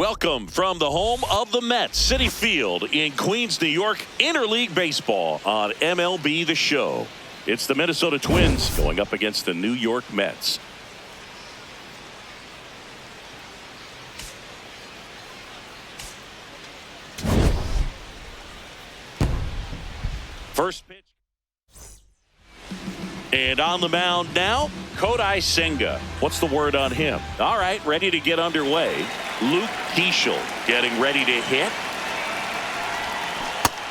Welcome from the home of the Mets, Citi Field in Queens, New York, Interleague Baseball on MLB The Show. It's the Minnesota Twins going up against the New York Mets. First pitch. And on the mound now, Kodai Senga. What's the word on him? All right, ready to get underway. Luke Keeschel getting ready to hit.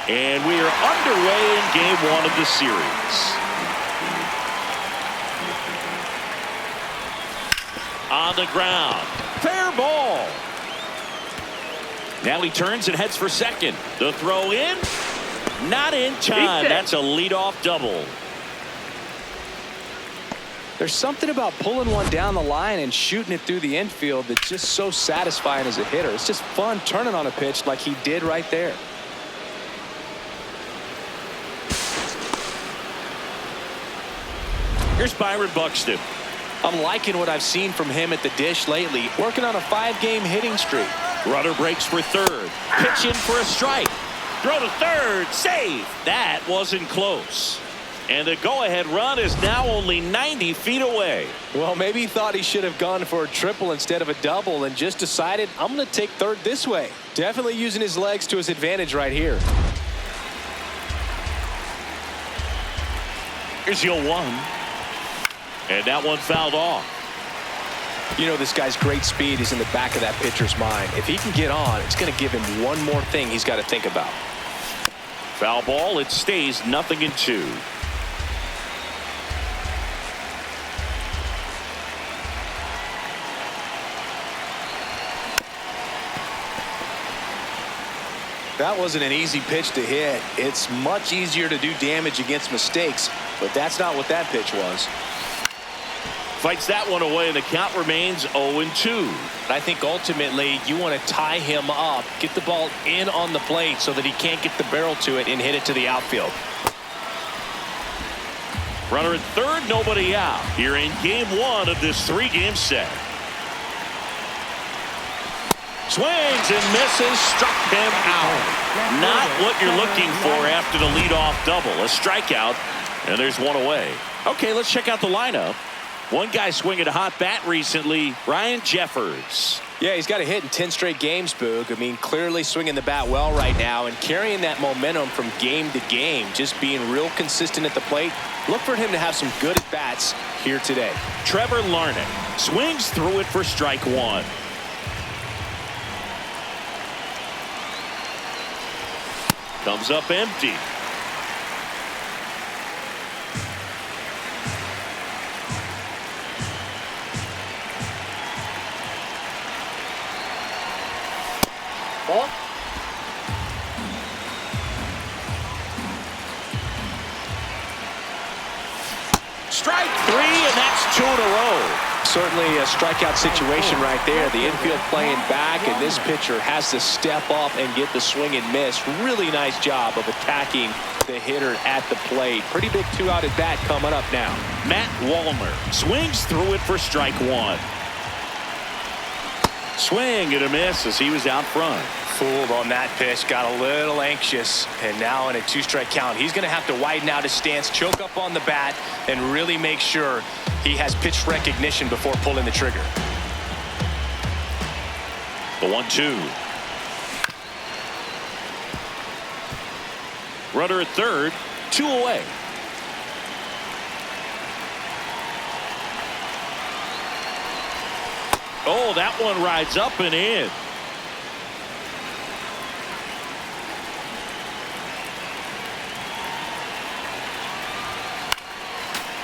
And we are underway in game one of the series. On the ground. Fair ball. Now he turns and heads for second. The throw in. Not in time. That's a leadoff double. There's something about pulling one down the line and shooting it through the infield that's just so satisfying as a hitter. It's just fun turning on a pitch like he did right there. Here's Byron Buxton. I'm liking what I've seen from him at the dish lately, working on a 5-game hitting streak. Runner breaks for third. Pitch in for a strike. Throw to third. Save. That wasn't close. And the go-ahead run is now only 90 feet away. Well, maybe he thought he should have gone for a triple instead of a double and just decided, I'm going to take third this way. Definitely using his legs to his advantage right here. Here's your one. And that one fouled off. You know, this guy's great speed is in the back of that pitcher's mind. If he can get on, it's going to give him one more thing he's got to think about. Foul ball. It stays 0-2. That wasn't an easy pitch to hit. It's much easier to do damage against mistakes, but that's not what that pitch was. Fights that one away, and the count remains 0-2. I think ultimately you want to tie him up, get the ball in on the plate so that he can't get the barrel to it and hit it to the outfield. Runner at third, nobody out. Here in game one of this 3-game set. Swings and misses, struck him out. Not what you're looking for after the leadoff double. A strikeout, and there's one away. Okay, let's check out the lineup. One guy swinging a hot bat recently, Ryan Jeffers. Yeah, he's got a hit in 10 straight games, Boog. I mean, clearly swinging the bat well right now and carrying that momentum from game to game, just being real consistent at the plate. Look for him to have some good at-bats here today. Trevor Larnach swings through it for strike one. Comes up empty. Ball. Strike three, and that's 2 in a row. Certainly a strikeout situation right there. The infield playing back, and this pitcher has to step up and get the swing and miss. Really nice job of attacking the hitter at the plate. Pretty big 2-out at bat coming up now. Matt Wallner swings through it for strike one. Swing and a miss as he was out front. Fooled on that pitch, got a little anxious, and now in a 2-strike count, he's going to have to widen out his stance, choke up on the bat, and really make sure he has pitch recognition before pulling the trigger. The 1-2. Runner at third, 2 away. Oh, that one rides up and in.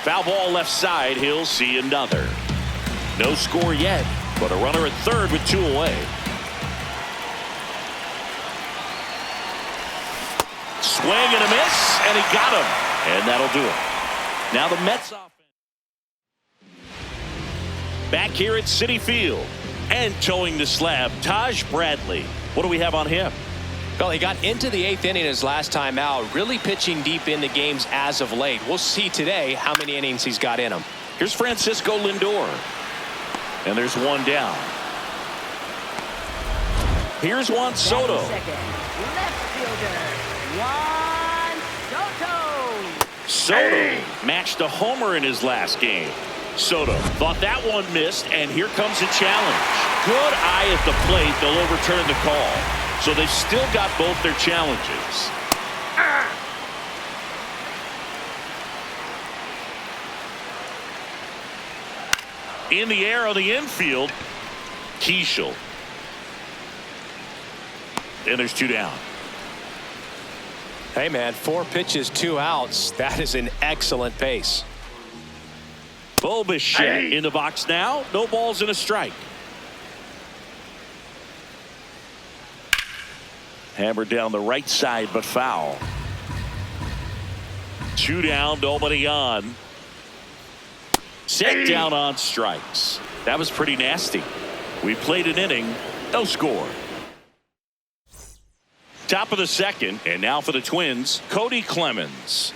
Foul ball left side. He'll see another. No score yet, but a runner at third with 2 away. Swing and a miss, and he got him. And that'll do it. Now the Mets offense. Back here at Citi Field. And towing the slab, Taj Bradley. What do we have on him? Well, he got into the 8th inning his last time out, really pitching deep into games as of late. We'll see today how many innings he's got in him. Here's Francisco Lindor. And there's one down. Here's Juan Soto. Left fielder, Juan Soto. Soto matched a homer in his last game. Soto thought that one missed, and here comes a challenge. Good eye at the plate. They'll overturn the call. So they've still got both their challenges. In the air on the infield, Keishel. And there's 2 down. Hey, man, 4 pitches, 2 outs. That is an excellent pace. Bo Bichette in the box now. No balls and a strike. Hammered down the right side, but foul. 2 down, nobody on. Set down on strikes. That was pretty nasty. We played an inning, no score. Top of the second, and now for the Twins, Cody Clemens.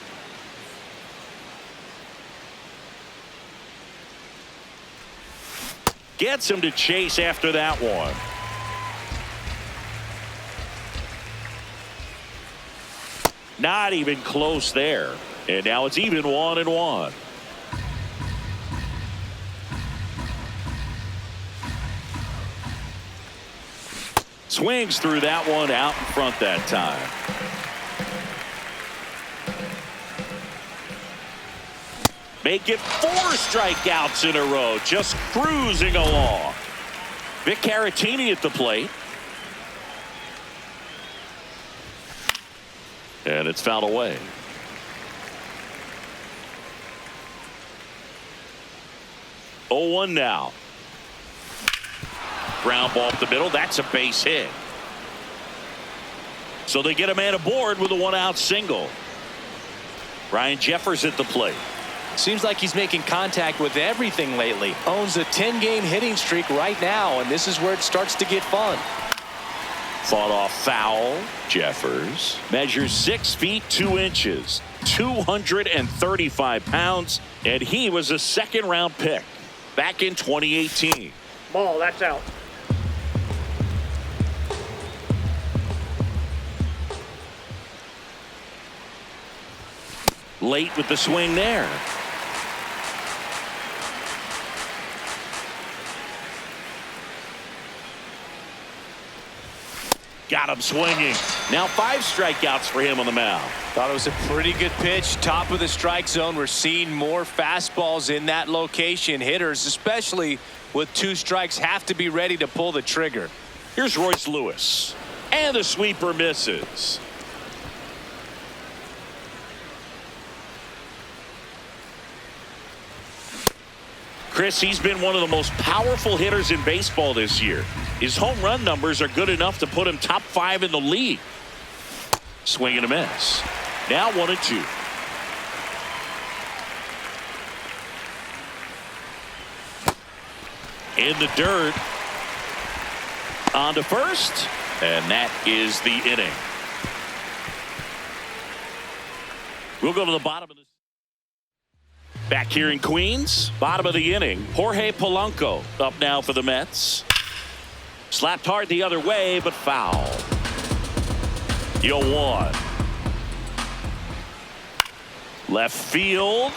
Gets him to chase after that one. Not even close there. And now it's even 1-1. Swings through that one out in front that time. Make it 4 strikeouts in a row, just cruising along. Vic Caratini at the plate. And it's fouled away. Oh, 1 now. Ground ball up the middle. That's a base hit. So they get a man aboard with a 1-out single. Ryan Jeffers at the plate. Seems like he's making contact with everything lately. Owns a 10-game hitting streak right now, and this is where it starts to get fun. Fought off foul. Jeffers measures 6 feet 2 inches, 235 pounds, and he was a 2nd-round pick back in 2018. Ball, that's out. Late with the swing there. Got him swinging. Now 5 strikeouts for him on the mound. Thought it was a pretty good pitch. Top of the strike zone. We're seeing more fastballs in that location. Hitters, especially with 2 strikes, have to be ready to pull the trigger. Here's Royce Lewis. And the sweeper misses. Chris, he's been one of the most powerful hitters in baseball this year. His home run numbers are good enough to put him top 5 in the league. Swing and a miss. Now 1-2. In the dirt. On to first. And that is the inning. We'll go to the bottom of this. Back here in Queens, bottom of the inning, Jorge Polanco up now for the Mets. Slapped hard the other way, but foul. 0-1. Left field.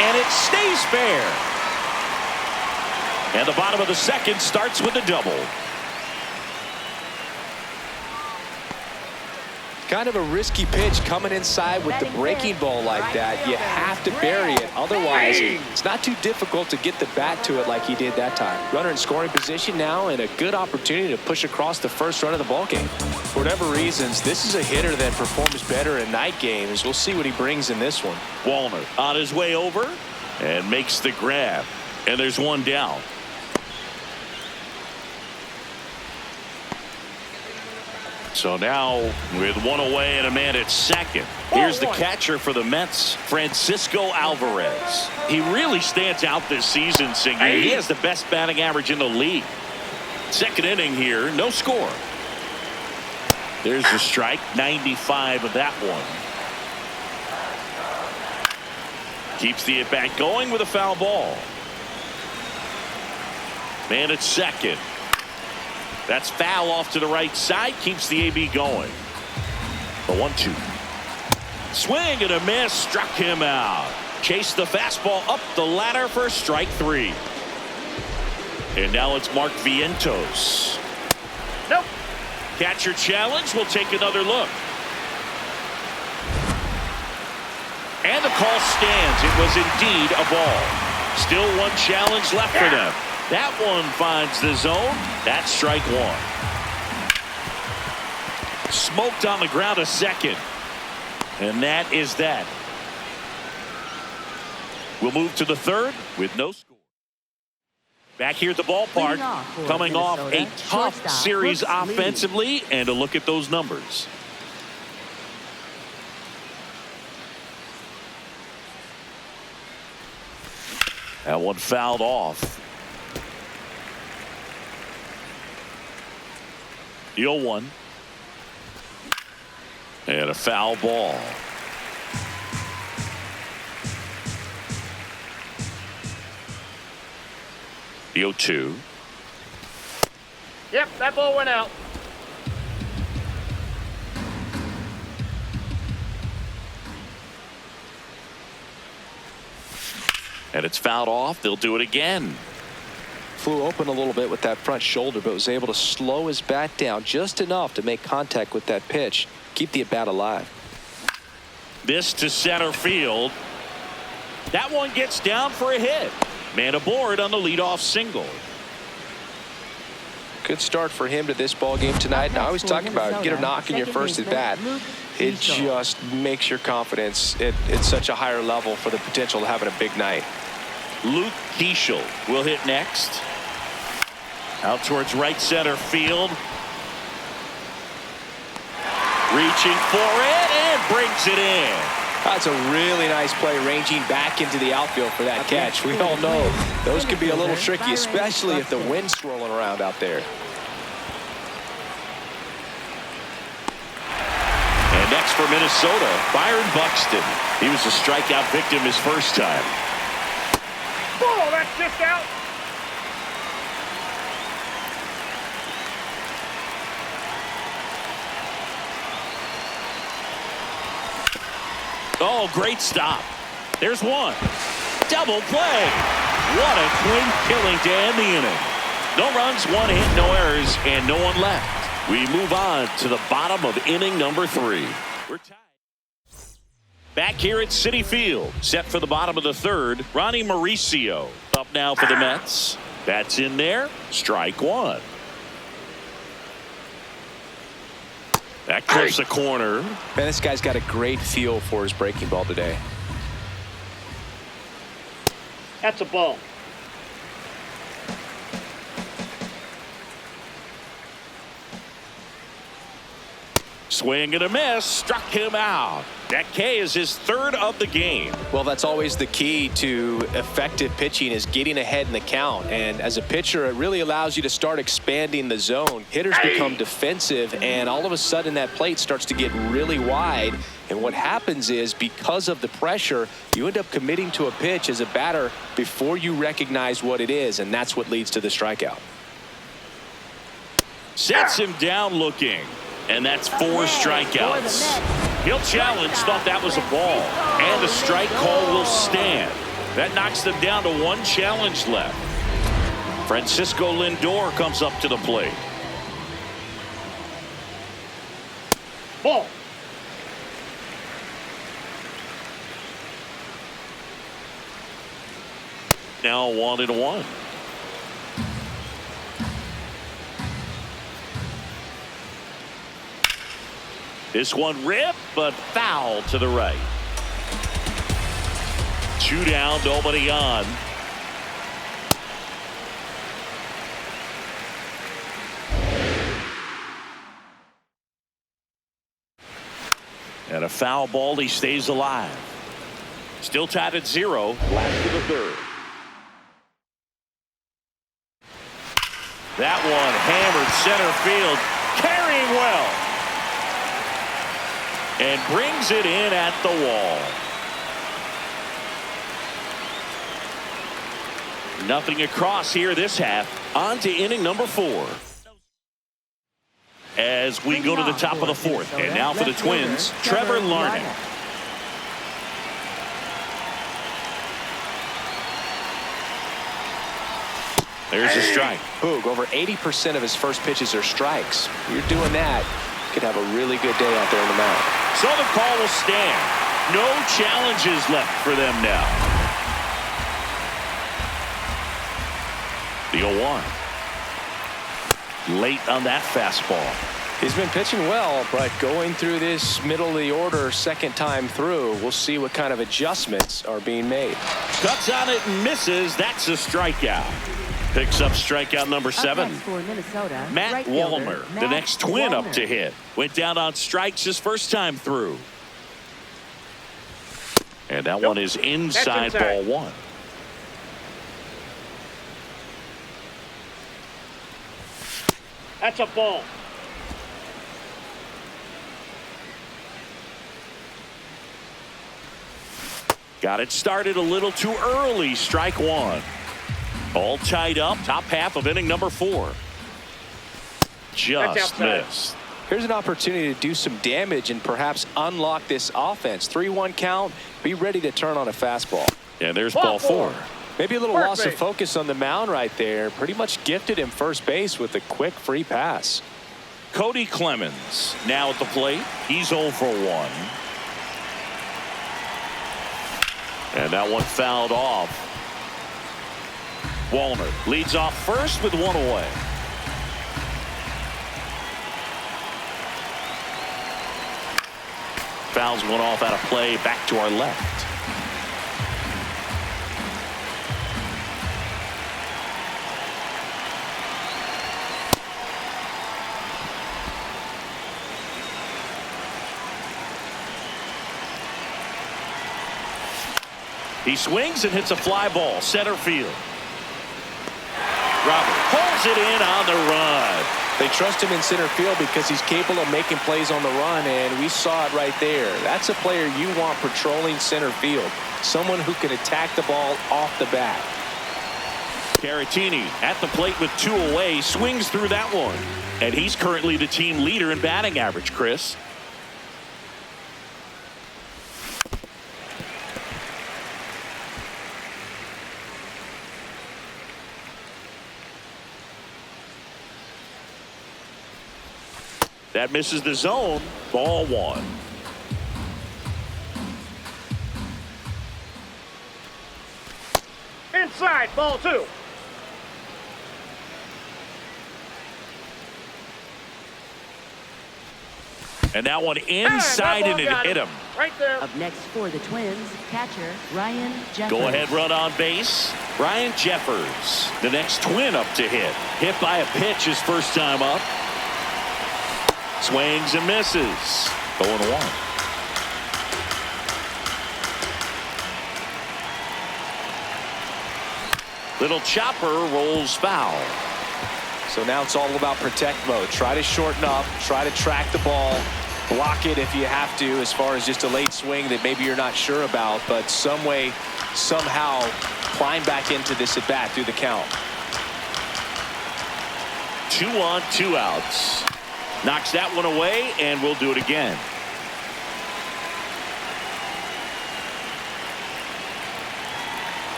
And it stays fair. And the bottom of the second starts with a double. Kind of a risky pitch coming inside with the breaking ball like that. You have to bury it. Otherwise, it's not too difficult to get the bat to it like he did that time. Runner in scoring position now, and a good opportunity to push across the first run of the ballgame. For whatever reasons, this is a hitter that performs better in night games. We'll see what he brings in this one. Wallner on his way over and makes the grab. And there's 1 down. So now with 1 away and a man at second. Here's the catcher for the Mets, Francisco Alvarez. He really stands out this season, Singer. He has the best batting average in the league. Second inning here, no score. There's the strike, 95 of that one. Keeps the at-bat going with a foul ball. Man at second. That's foul off to the right side. Keeps the AB going. The 1-2. Swing and a miss. Struck him out. Chased the fastball up the ladder for strike 3. And now it's Mark Vientos. Nope. Catcher challenge. We'll take another look. And the call stands. It was indeed a ball. Still one challenge left for them. That one finds the zone. That's strike 1. Smoked on the ground a second. And that is that. We'll move to the third with no score. Back here at the ballpark, coming off a tough series offensively, and a look at those numbers. That one fouled off. The 0-1. And a foul ball. The 0-2. Yep, that ball went out. And it's fouled off. They'll do it again. Flew open a little bit with that front shoulder, but was able to slow his bat down just enough to make contact with that pitch. Keep the at-bat alive. This to center field. That one gets down for a hit. Man aboard on the leadoff single. Good start for him to this ball game tonight. And I always talk about get a knock in your first at bat. It just makes your confidence at such a higher level for the potential of having a big night. Luke Keeschel will hit next. Out towards right center field. Reaching for it and brings it in. That's a really nice play, ranging back into the outfield for that catch. We all know those can be a little tricky, especially if the wind's swirling around out there. And next for Minnesota, Byron Buxton. He was a strikeout victim his first time. Oh, that's just out. Oh, great stop. There's one. Double play. What a clean killing to end the inning. No runs, one hit, no errors, and no one left. We move on to the bottom of inning number 3. We're tied. Back here at Citi Field, set for the bottom of the third, Ronnie Mauricio up now for the Mets. That's in there. Strike 1. That clips the corner. Man, this guy's got a great feel for his breaking ball today. That's a ball. Swing and a miss. Struck him out. That K is his 3rd of the game. Well, that's always the key to effective pitching, is getting ahead in the count. And as a pitcher, it really allows you to start expanding the zone. Hitters become defensive, and all of a sudden that plate starts to get really wide. And what happens is, because of the pressure, you end up committing to a pitch as a batter before you recognize what it is, and that's what leads to the strikeout. Sets him down looking. And that's 4 strikeouts. He'll challenge, thought that was a ball. And the strike call will stand. That knocks them down to 1 challenge left. Francisco Lindor comes up to the plate. Ball. Now 1-1. This one ripped, but foul to the right. 2 down, nobody on. And a foul ball, he stays alive. Still tied at 0, last of the 3rd. That one hammered center field, carrying well. And brings it in at the wall. Nothing across here this half. On to inning number 4. As we go to the top of the 4th. And now for the Twins, Trevor Larnach. There's a strike. Boog, over 80% of his first pitches are strikes. You're doing that, you could have a really good day out there in the mound. So the call will stand. No challenges left for them now. The 0-1. Late on that fastball. He's been pitching well, but going through this middle of the order second time through, we'll see what kind of adjustments are being made. Cuts on it and misses. That's a strikeout. Picks up strikeout number 7. For Minnesota, Matt right fielder, Wallner, the Matt next Twin Wallner. up to hit. Went down on strikes his first time through. And that one is inside, ball 1. That's a ball. Got it started a little too early. Strike 1. All tied up. Top half of inning number 4. Just missed. Here's an opportunity to do some damage and perhaps unlock this offense. 3-1 count. Be ready to turn on a fastball. And there's ball 4. Maybe a little loss of focus on the mound right there. Pretty much gifted him first base with a quick free pass. Cody Clemens now at the plate. He's 0 for 1. And that one fouled off. Wallner leads off first with 1 away. Fouls one off out of play. Back to our left. He swings and hits a fly ball center field. Robert pulls it in on the run. They trust him in center field because he's capable of making plays on the run, and we saw it right there. That's a player you want patrolling center field. Someone who can attack the ball off the bat. Caratini at the plate with 2 away, swings through that one. And he's currently the team leader in batting average, Chris. That misses the zone. Ball 1. Inside, ball 2. And that one inside and it hit him. Right there. Up next for the Twins, catcher Ryan Jeffers. Go ahead run on base. Ryan Jeffers, the next Twin up to hit. Hit by a pitch his first time up. Swings and misses. 0-1. Little chopper rolls foul. So now it's all about protect mode. Try to shorten up. Try to track the ball. Block it if you have to, as far as just a late swing that maybe you're not sure about. But some way, somehow, climb back into this at bat through the count. 2 on, 2 outs. Knocks that one away, and we'll do it again.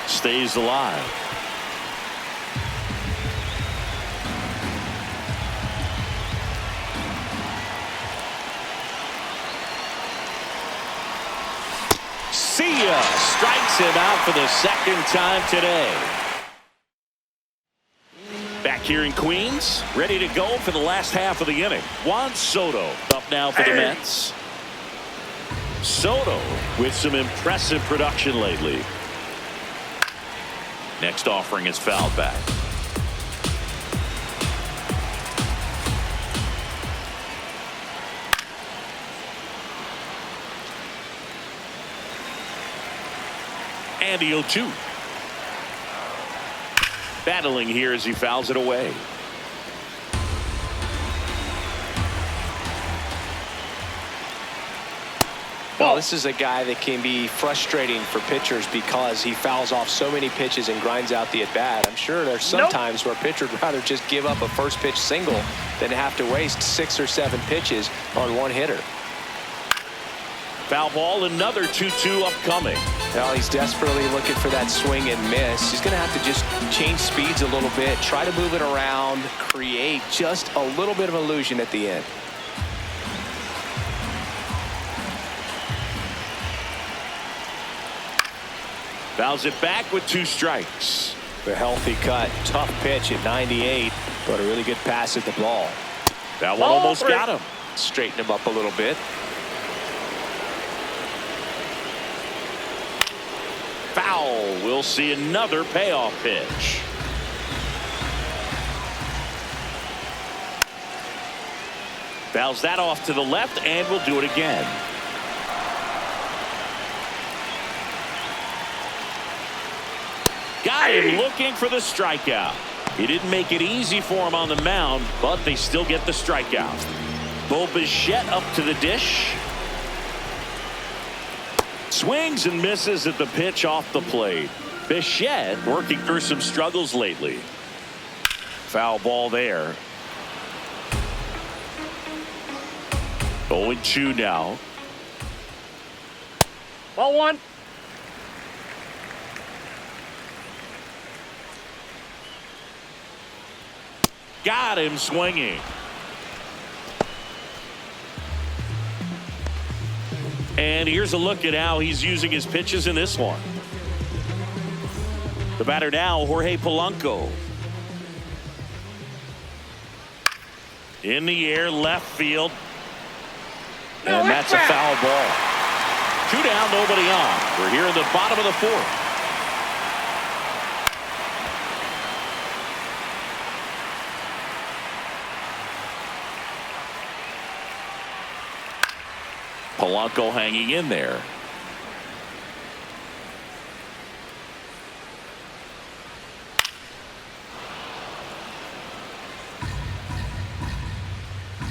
Stays alive. See ya. Strikes him out for the second time today. Back here in Queens, ready to go for the last half of the inning. Juan Soto up now for the Mets. Soto with some impressive production lately. Next offering is fouled back. And the 0-2. Battling here as he fouls it away. Well, this is a guy that can be frustrating for pitchers because he fouls off so many pitches and grinds out the at-bat. I'm sure there's some times where a pitcher would rather just give up a first pitch single than have to waste 6 or 7 pitches on one hitter. Foul ball, another 2-2 upcoming. Well, he's desperately looking for that swing and miss. He's going to have to just change speeds a little bit, try to move it around, create just a little bit of illusion at the end. Fouls it back with 2 strikes. The healthy cut, tough pitch at 98, but a really good pass at the ball. That one almost got him. Straighten him up a little bit. Foul. We'll see another payoff pitch. Fouls that off to the left, and we'll do it again. Got him looking for the strikeout. He didn't make it easy for him on the mound, but they still get the strikeout. Bo Bichette up to the dish. Swings and misses at the pitch off the plate. Bichette working through some struggles lately. Foul ball there. 0-2 now. Ball 1. Got him swinging. And here's a look at how he's using his pitches in this one. The batter now, Jorge Polanco. In the air, left field. And that's a foul ball. 2 down, nobody on. We're here in the bottom of the 4th. Polanco hanging in there.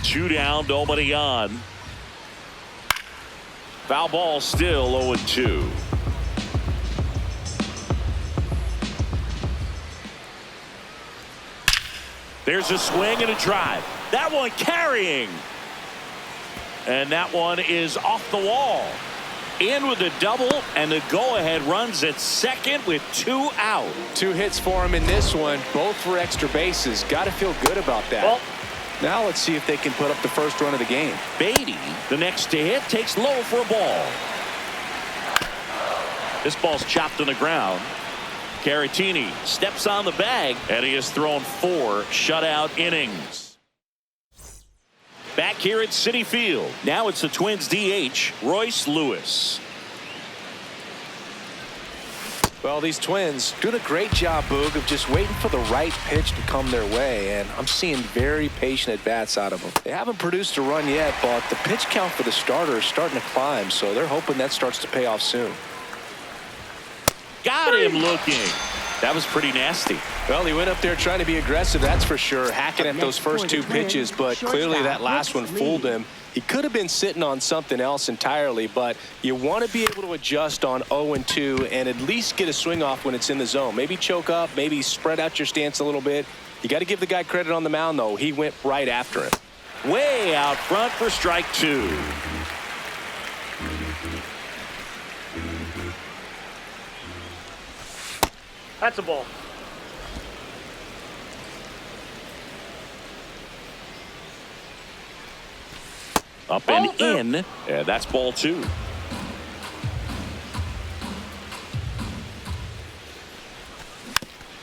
Two down, nobody on. Foul ball still 0-2. There's a swing and a drive. That one carrying. And that one is off the wall. In with a double, and the go-ahead runs at second with 2 out. 2 hits for him in this one, both for extra bases. Got to feel good about that. Well, now let's see if they can put up the first run of the game. Beatty, the next to hit, takes low for a ball. This ball's chopped on the ground. Caratini steps on the bag, and he has thrown 4 shutout innings. Back here at Citi Field. Now it's the Twins DH, Royce Lewis. Well, these Twins doing a great job, Boog, of just waiting for the right pitch to come their way, and I'm seeing very patient at-bats out of them. They haven't produced a run yet, but the pitch count for the starter is starting to climb, so they're hoping that starts to pay off soon. Got him looking. That was pretty nasty. Well, he went up there trying to be aggressive, that's for sure, hacking at those first 2 pitches, but clearly that last one fooled him. He could have been sitting on something else entirely, but you want to be able to adjust on 0-2 and at least get a swing off when it's in the zone. Maybe choke up, maybe spread out your stance a little bit. You got to give the guy credit on the mound, though. He went right after him. Way out front for strike 2. that's a ball. Up and in. Yeah, that's ball 2.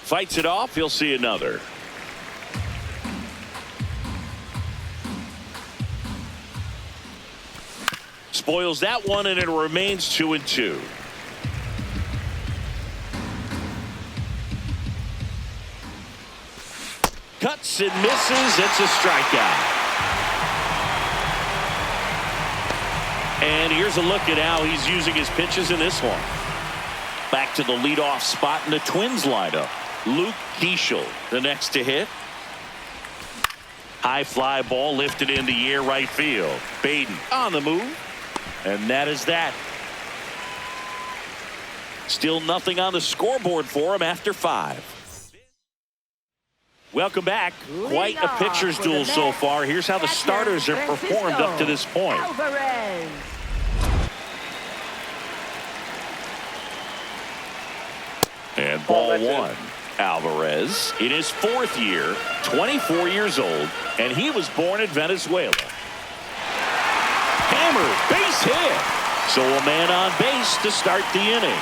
Fights it off. He'll see another. Spoils that one, and it remains 2-2. Cuts and misses. It's a strikeout. And here's a look at how he's using his pitches in this one. Back to the leadoff spot in the Twins lineup. Luke Keeschel, the next to hit. High fly ball lifted in the air right field. Baden on the move. And that is that. Still nothing on the scoreboard for him after 5. Welcome back. Quite a pitcher's duel so far. Here's how the starters have performed up to this point. Alvarez. And ball 1. Alvarez in his 4th year, 24 years old, and he was born in Venezuela. Hammered, base hit. So a man on base to start the inning.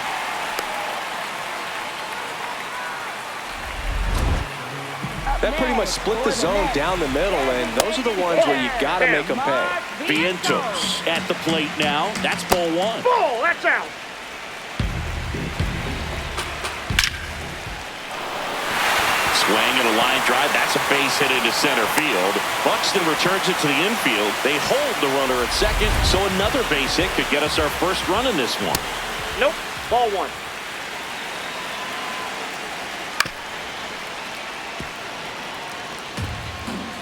That pretty much split the zone down the middle, and those are the ones where you got to make them pay. Vientos at the plate now. That's ball 1. Ball, that's out. Swing and a line drive. That's a base hit into center field. Buxton returns it to the infield. They hold the runner at second, so another base hit could get us our first run in this one. Nope. Ball 1.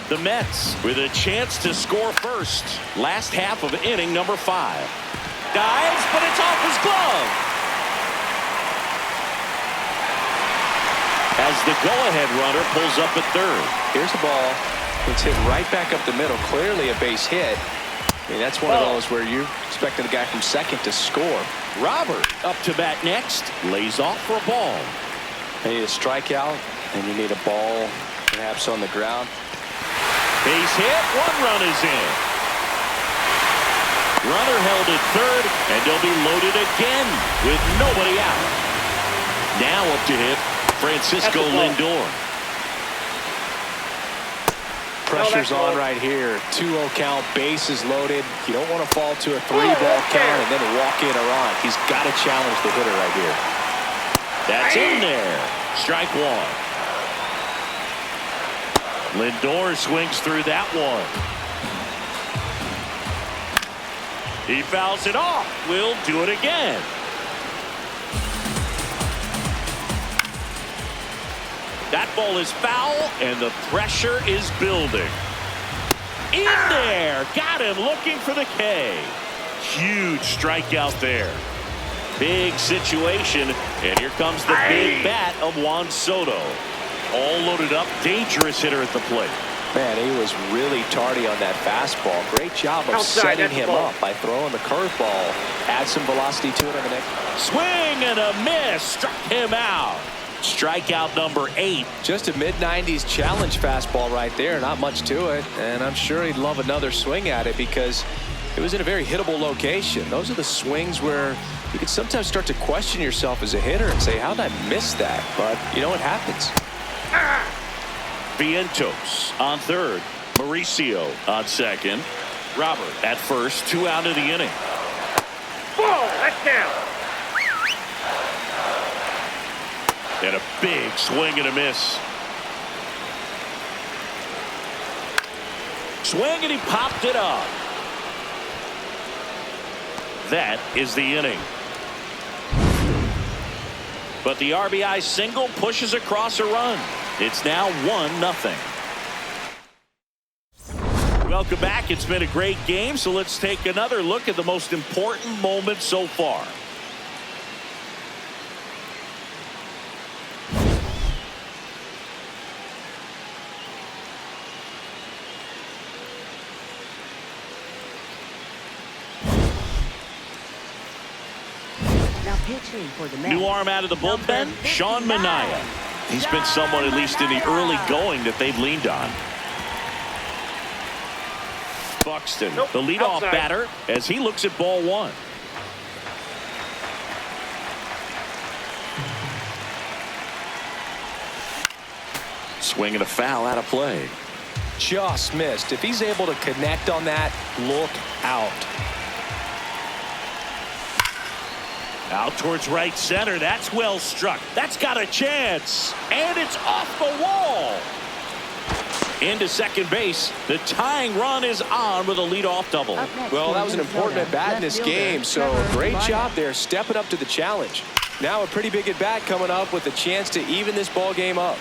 The Mets with a chance to score first. Last half of inning number 5. Dives, but it's off his glove. As the go-ahead runner pulls up at third. Here's the ball. It's hit right back up the middle. Clearly a base hit. I mean, that's one of those where you're expecting the guy from second to score. Robert up to bat next. Lays off for a ball. You need a strikeout, and you need a ball perhaps on the ground. Base hit. 1 run is in. Runner held at third, and they'll be loaded again with nobody out. Now up to hit Francisco Lindor. Pressure's on right here. 2-0 count, bases loaded. You don't want to fall to a 3-ball count and then walk in or on. He's got to challenge the hitter right here. That's in there. Strike 1. Lindor swings through that one. He fouls it off. We'll do it again. That ball is foul, and the pressure is building. In there. Got him looking for the K. Huge strikeout there. Big situation, and here comes the big bat of Juan Soto. All loaded up, dangerous hitter at the plate. Man, he was really tardy on that fastball. Great job of setting him up by throwing the curveball. Add some velocity to it on the next. Swing and a miss. Struck him out. Strikeout number 8. Just a mid-90s challenge fastball right there. Not much to it. And I'm sure he'd love another swing at it because it was in a very hittable location. Those are the swings where you can sometimes start to question yourself as a hitter and say, how did I miss that? But, you know, it happens. Vientos on third. Mauricio on second. Robert at first. 2 out of the inning. Ball, that's down. And a big swing and a miss. Swing and he popped it up. That is the inning. But the RBI single pushes across a run. It's now 1-0. Welcome back. It's been a great game, so let's take another look at the most important moment so far. Now pitching for the Mets. New arm out of the bullpen, Sean Manaea. He's been someone, at least in the early going, that they've leaned on. Buxton, the leadoff batter, as he looks at ball 1. Swing and a foul out of play. Just missed. If he's able to connect on that, look out. Out towards right center. That's well struck. That's got a chance. And it's off the wall. Into second base. The tying run is on with a leadoff double. Well, that was an important at-bat in this game, so great job there stepping up to the challenge. Now a pretty big at-bat coming up with a chance to even this ball game up.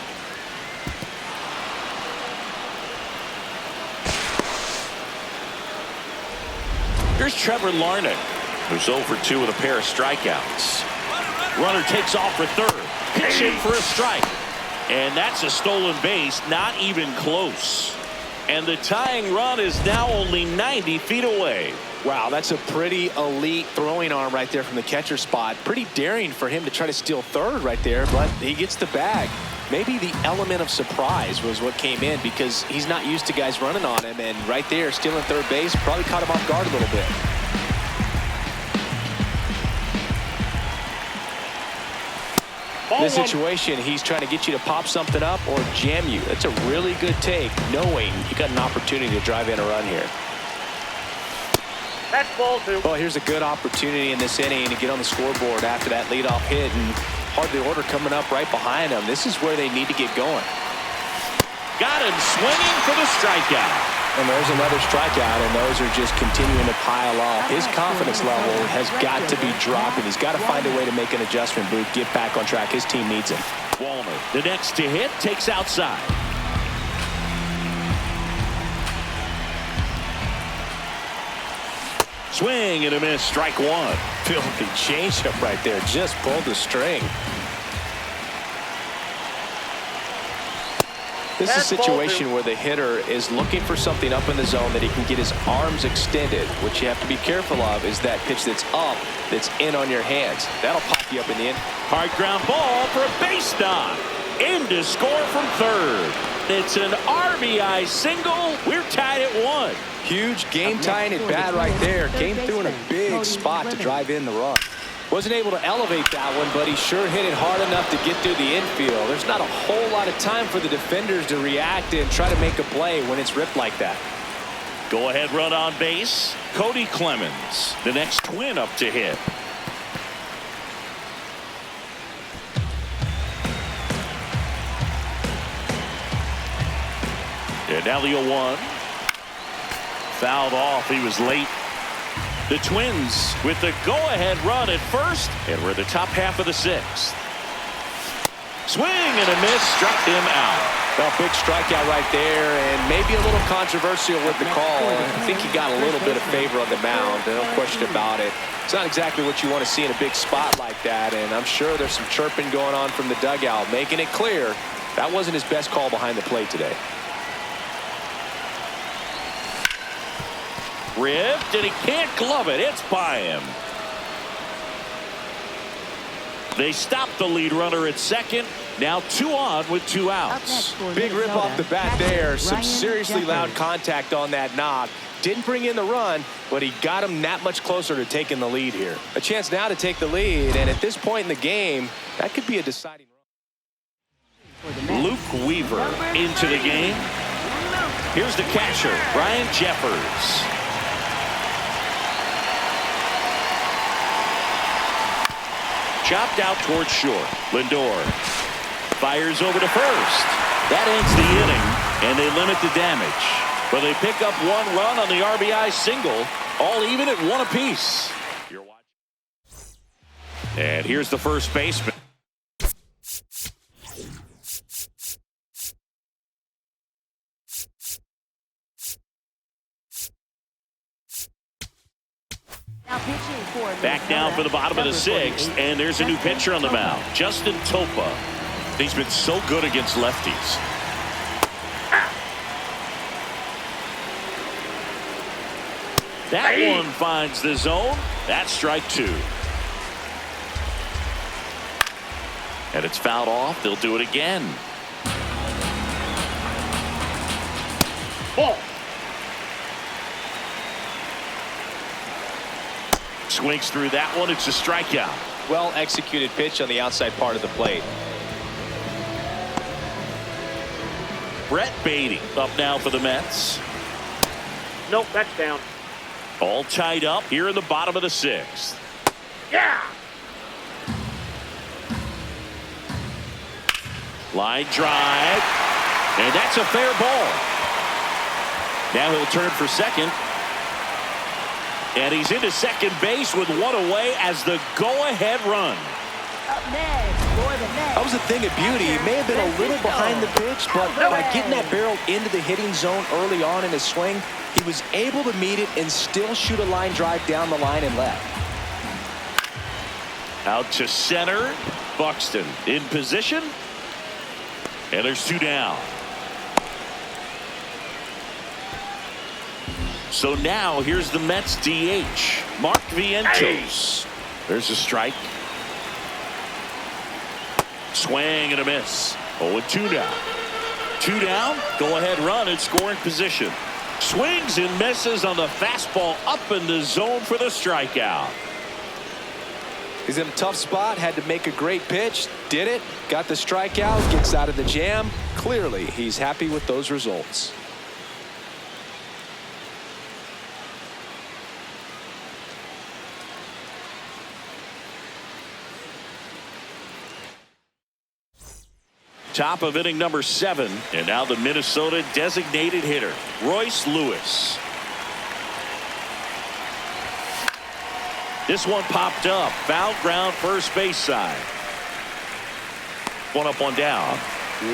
Here's Trevor Larnach Who's 0 for 2 with a pair of strikeouts. Runner takes off for third. Pitch in for a strike. And that's a stolen base, not even close. And the tying run is now only 90 feet away. Wow, that's a pretty elite throwing arm right there from the catcher spot. Pretty daring for him to try to steal third right there, but he gets the bag. Maybe the element of surprise was what came in because he's not used to guys running on him, and right there, stealing third base probably caught him off guard a little bit. This situation, he's trying to get you to pop something up or jam you. That's a really good take, knowing you got an opportunity to drive in a run here. That's ball 2. Well, here's a good opportunity in this inning to get on the scoreboard after that leadoff hit, and hardly order coming up right behind them. This is where they need to get going. Got him swinging for the strikeout. And there's another strikeout, and those are just continuing to pile up. His confidence level has got to be dropping. He's got to find a way to make an adjustment, Booth, get back on track. His team needs him. Walner, the next to hit, takes outside. Swing and a miss, strike 1. Filthy changeup right there. Just pulled the string. This is a situation where the hitter is looking for something up in the zone that he can get his arms extended. What you have to be careful of is that pitch that's up, that's in on your hands. That'll pop you up in the end. Hard ground ball for a base knock. In to score from third. It's an RBI single. We're tied at 1. Huge game-tying at bat right there. Came through in a big spot to drive in the run. Wasn't able to elevate that one, but he sure hit it hard enough to get through the infield. There's not a whole lot of time for the defenders to react and try to make a play when it's ripped like that. Go ahead run on base. Cody Clemens, the next Twin up to hit. And now the 0-1. Fouled off. He was late. The Twins with the go-ahead run at first, and we're in the top half of the 6th. Swing and a miss, struck him out. Well, big strikeout right there, and maybe a little controversial with the call. I think he got a little bit of favor on the mound, no question about it. It's not exactly what you want to see in a big spot like that, and I'm sure there's some chirping going on from the dugout, making it clear that wasn't his best call behind the plate today. Ripped, and he can't glove it. It's by him. They stop the lead runner at second. Now 2 on with 2 outs. Big rip off the bat there. Some seriously loud contact on that knock. Didn't bring in the run, but he got him that much closer to taking the lead here. A chance now to take the lead, and at this point in the game, that could be a deciding run. Luke Weaver into the game. Here's the catcher, Brian Jeffers. Chopped out towards short. Lindor fires over to first. That ends the inning, and they limit the damage. But they pick up 1 run on the RBI single, all even at 1 apiece. And here's the first baseman. Back down for the bottom of the 6th, and there's a new pitcher on the mound, Justin Topa. He's been so good against lefties. That one finds the zone. That's strike 2. And it's fouled off. They'll do it again. Ball. Swings through that one. It's a strikeout. Well executed pitch on the outside part of the plate. Brett Beatty up now for the Mets. Nope, that's down. All tied up here in the bottom of the 6th. Yeah. Line drive. And that's a fair ball. Now he'll turn for second. And he's into second base with 1 away as the go-ahead run. Up next for the Mets. That was the thing of beauty. He may have been a little behind the pitch, but by getting that barrel into the hitting zone early on in his swing, he was able to meet it and still shoot a line drive down the line and left. Out to center. Buxton in position. And there's 2 down. So now here's the Mets DH, Mark Vientos. There's a strike. Swing and a miss. 0-2 now. 2 down. Go ahead run in scoring position. Swings and misses on the fastball up in the zone for the strikeout. He's in a tough spot, had to make a great pitch, did it, got the strikeout, gets out of the jam. Clearly, he's happy with those results. Top of inning number 7, and now the Minnesota designated hitter, Royce Lewis. This one popped up. Foul ground first base side. 1 up, 1 down.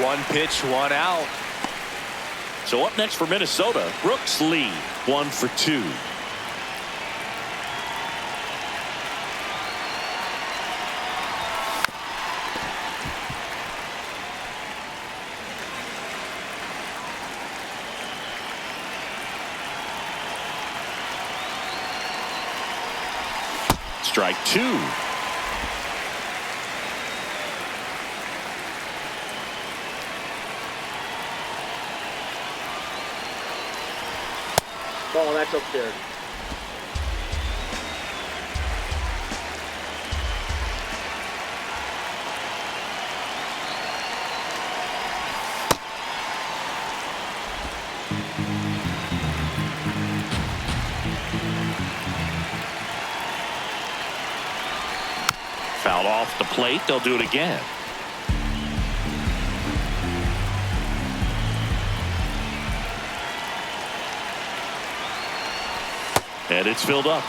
1 pitch, 1 out. So up next for Minnesota, Brooks Lee. 1 for 2. Strike 2. Oh, that's up there. Fouled off the plate. They'll do it again. And it's filled up.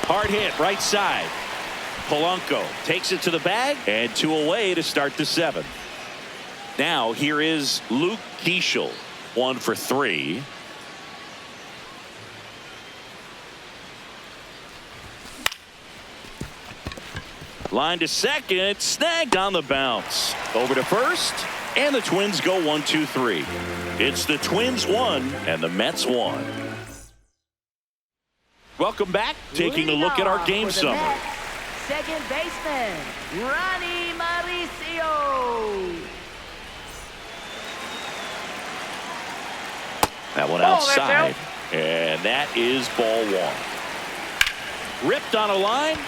Hard hit right side. Polanco takes it to the bag, and 2 away to start the 7th. Now here is Luke Keeschel. 1 for 3. Line to second, snagged on the bounce. Over to first, and the Twins go 1-2-3. It's the Twins 1 and the Mets 1. Welcome back. Taking a look at our game summary. Mets, second baseman, Ronnie Mauricio. That one Ball, that's outside, and that is ball 1. Ripped on a line.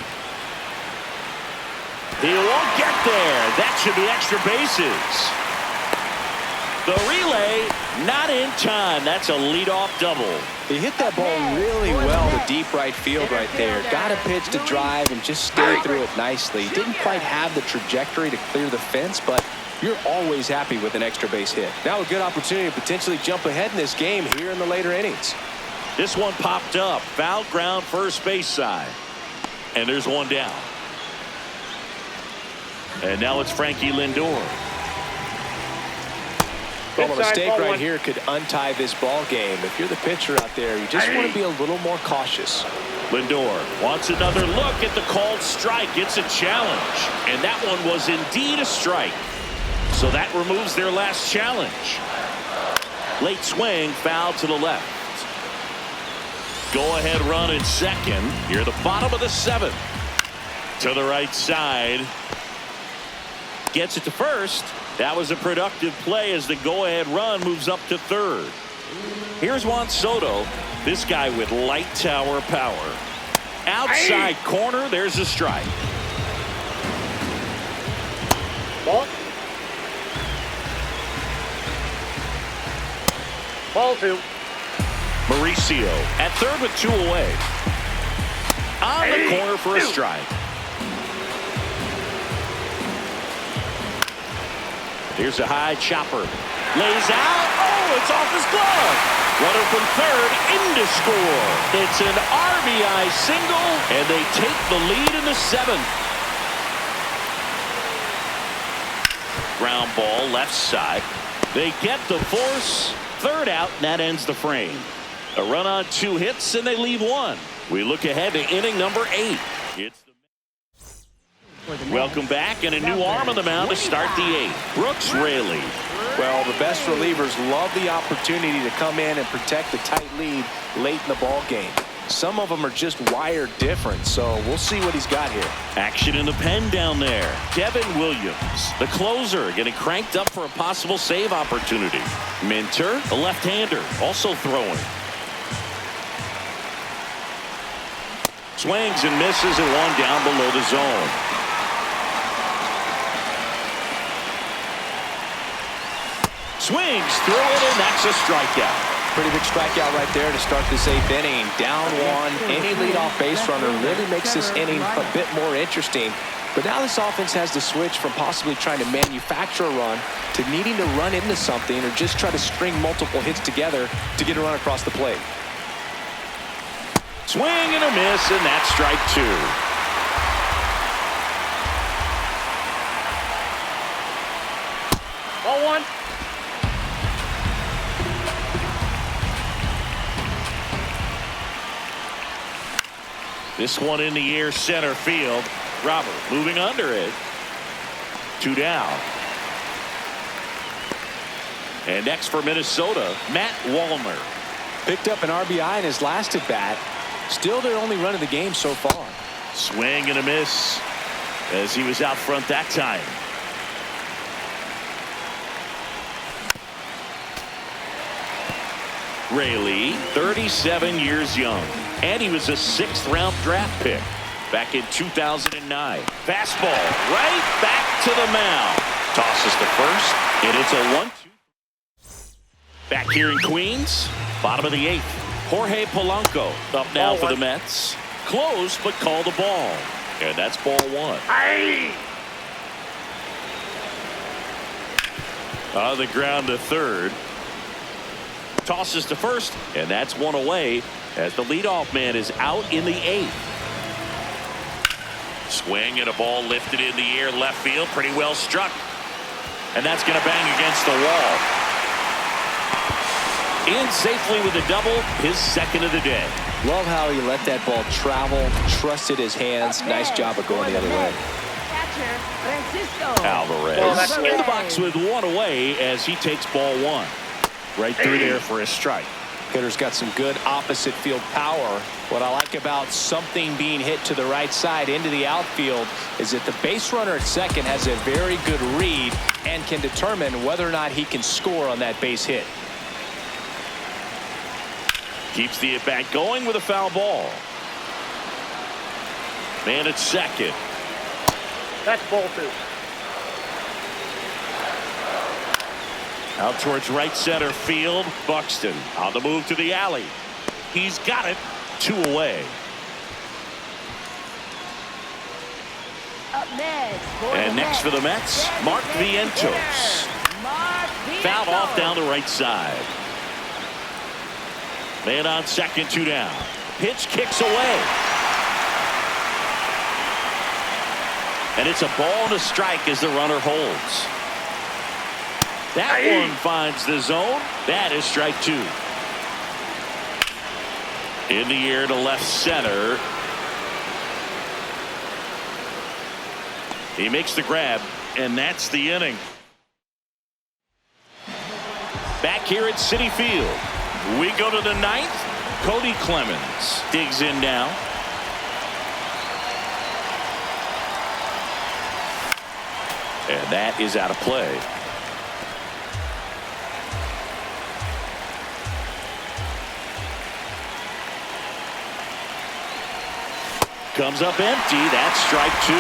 He won't get there. That should be extra bases. The relay not in time. That's a leadoff double. He hit that ball really well to deep right field right there. Got a pitch to drive and just stayed through it nicely. Didn't quite have the trajectory to clear the fence, but you're always happy with an extra base hit. Now a good opportunity to potentially jump ahead in this game here in the later innings. This one popped up. Foul ground first base side. And there's 1 down. And now it's Frankie Lindor. Well, a mistake right here could untie this ball game. If you're the pitcher out there, you just want to be a little more cautious. Lindor wants another look at the called strike. It's a challenge. And that one was indeed a strike. So that removes their last challenge. Late swing, foul to the left. Go ahead run in second. Here the bottom of the 7th. To the right side. Gets it to first. That was a productive play as the go-ahead run moves up to third. Here's Juan Soto. This guy with light tower power. Outside corner. There's a strike. Ball. Ball 2. Mauricio at third with 2 away. On the corner for a strike. Here's a high chopper. Lays out. Oh, it's off his glove. Runner from third in to score. It's an RBI single, and they take the lead in the 7th. Ground ball left side. They get the force. Third out, and that ends the frame. A run on 2 hits, and they leave 1. We look ahead to inning number 8. Welcome back, and a new arm on the mound to start the 8th. Brooks Raley. Well, the best relievers love the opportunity to come in and protect the tight lead late in the ball game. Some of them are just wired different, so we'll see what he's got here. Action in the pen down there. Devin Williams, the closer, getting cranked up for a possible save opportunity. Minter, a left-hander, also throwing. Swings and misses and 1 down below the zone. Swings through it, and that's a strikeout. Pretty big strikeout right there to start this 8th inning. Down 1. Any leadoff base runner really makes this inning a bit more interesting. But now this offense has to switch from possibly trying to manufacture a run to needing to run into something or just try to string multiple hits together to get a run across the plate. Swing and a miss, and that's strike 2. Ball 1. This one in the air, center field. Robert moving under it. 2 down. And next for Minnesota, Matt Wallner. Picked up an RBI in his last at bat. Still their only run of the game so far. Swing and a miss as he was out front that time. Raley, 37 years young, and he was a 6th-round draft pick back in 2009. Fastball right back to the mound. Tosses to first, and it's a 1-2. Back here in Queens, bottom of the 8th. Jorge Polanco up now for the Mets. Close, but called the ball, and that's ball 1. On the ground to third. Tosses to first, and that's 1 away as the leadoff man is out in the 8th. Swing and a ball lifted in the air left field, pretty well struck, and that's going to bang against the wall. In safely with a double, his 2nd of the day. Love how he let that ball travel, trusted his hands. Nice job of going the other way. Alvarez in the box with 1 away as he takes ball 1. Right through there for a strike. Hitter's got some good opposite field power. What I like about something being hit to the right side into the outfield is that the base runner at second has a very good read and can determine whether or not he can score on that base hit. Keeps the at-bat going with a foul ball. Man at second. That's ball 2. Out towards right center field. Buxton on the move to the alley. He's got it. 2 away. Up next And next for the Mets, Mark Vientos. Fouled off down the right side. Man on second, 2 down. Pitch kicks away. And it's a ball and a strike as the runner holds. That one finds the zone. That is strike 2. In the air to left center. He makes the grab, and that's the inning. Back here at Citi Field, we go to the 9th. Cody Clemens digs in now. And that is out of play. Comes up empty. That's strike 2.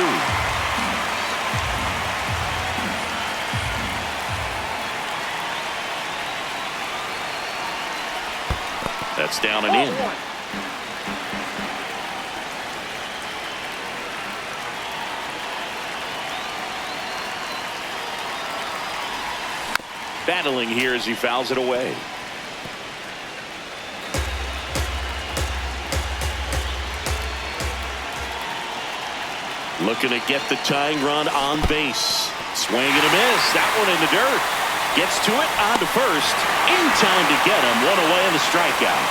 That's down and in. Battling here as he fouls it away. Looking to get the tying run on base. Swing and a miss. That one in the dirt. Gets to it, on to first. In time to get him. One away in the strikeout.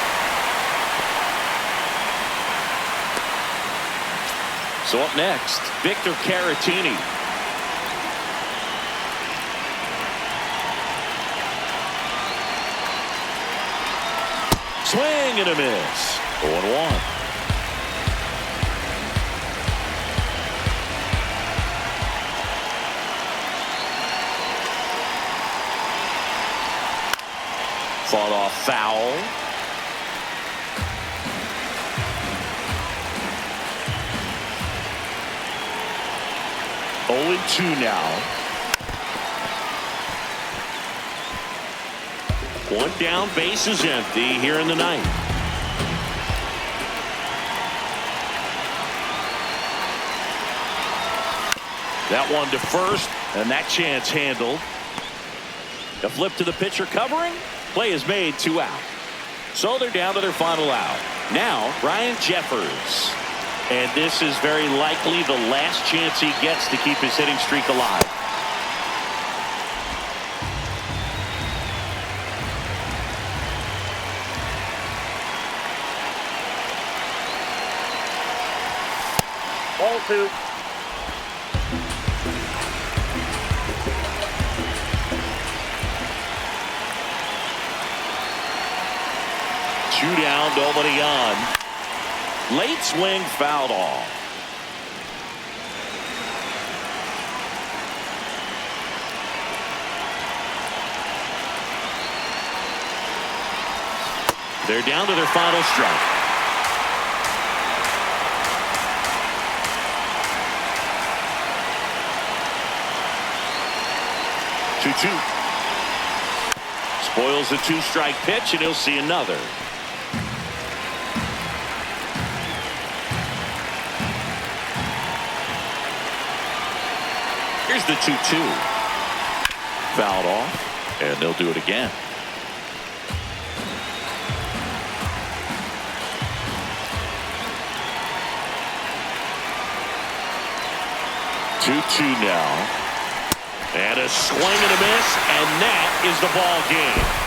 So up next, Victor Caratini. Swing and a miss. 0-1. Fought off foul. Oh, 2 now. One down, base is empty here in the ninth. That one to first, and that chance handled. The flip to the pitcher covering. Play is made, 2 out. So they're down to their final out. Now, Ryan Jeffers. And this is very likely the last chance he gets to keep his hitting streak alive. Ball 2. Two down, nobody on. Late swing, fouled off. They're down to their final strike. Two. Spoils the 2-strike pitch, and he'll see another. Here's the 2-2. Fouled off, and they'll do it again. Two now. And a swing and a miss, and that is the ball game.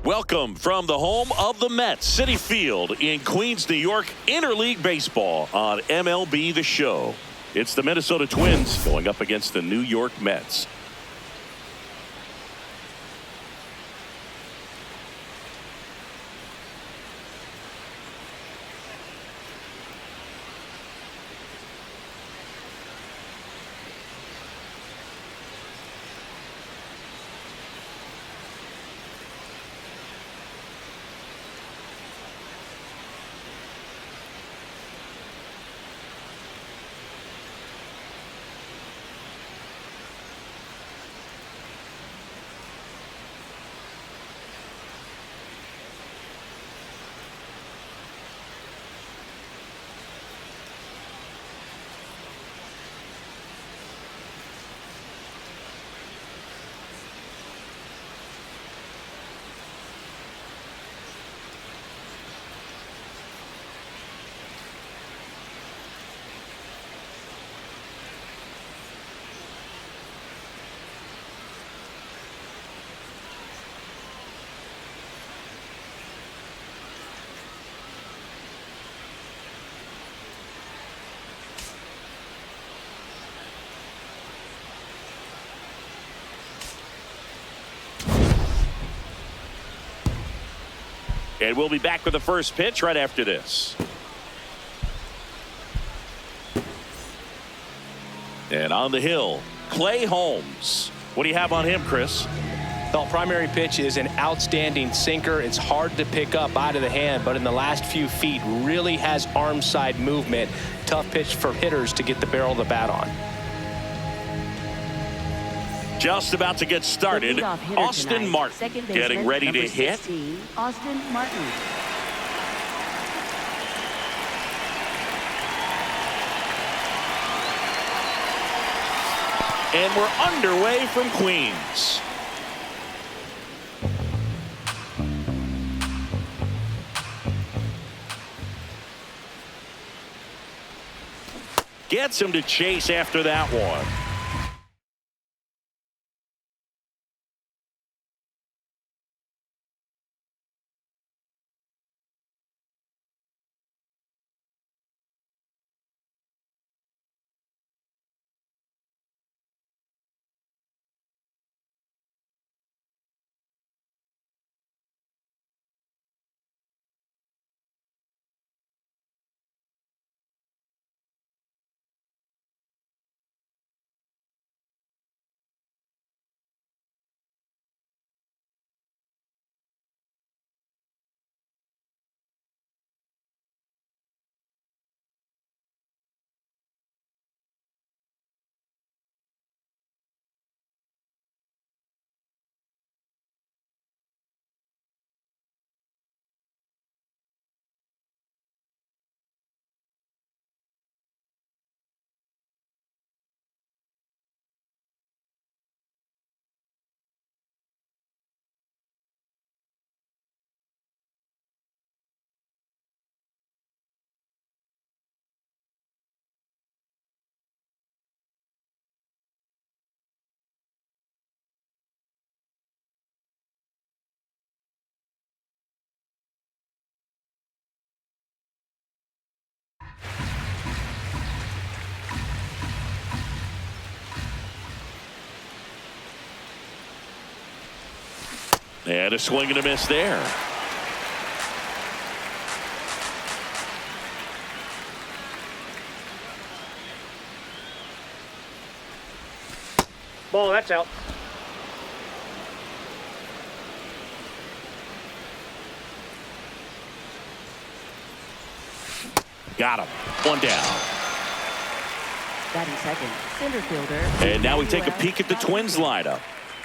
Welcome from the home of the Mets, Citi Field in Queens, New York, Interleague Baseball on MLB The Show. It's the Minnesota Twins going up against the New York Mets. And we'll be back with the first pitch right after this. And on the hill, Clay Holmes. What do you have on him, Chris? The primary pitch is an outstanding sinker. It's hard to pick up out of the hand, but in the last few feet really has arm side movement. Tough pitch for hitters to get the barrel of the bat on. Just about to get started. Austin Martin getting ready to hit. Austin Martin. And we're underway from Queens. Gets him to chase after that one. And a swing and a miss there. Ball, that's out. Got him. One down. Batting second, center fielder. And now we take a peek at the Twins lineup.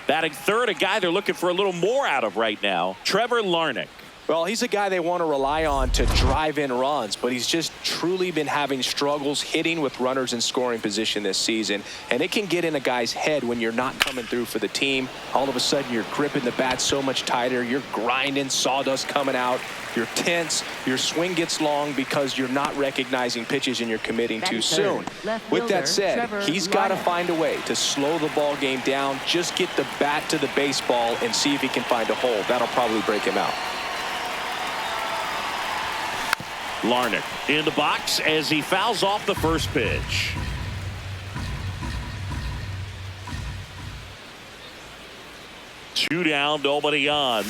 Batting third, a guy they're looking for a little more out of right now, Trevor Larnach. Well, he's a guy they want to rely on to drive in runs, but he's just truly been having struggles hitting with runners in scoring position this season. And it can get in a guy's head when you're not coming through for the team. All of a sudden, you're gripping the bat so much tighter. You're grinding, sawdust coming out. You're tense. Your swing gets long because you're not recognizing pitches and you're committing too soon. With that said, he's got to find a way to slow the ball game down, just get the bat to the baseball and see if he can find a hole. That'll probably break him out. Larnach in the box as he fouls off the first pitch. Two down, nobody on.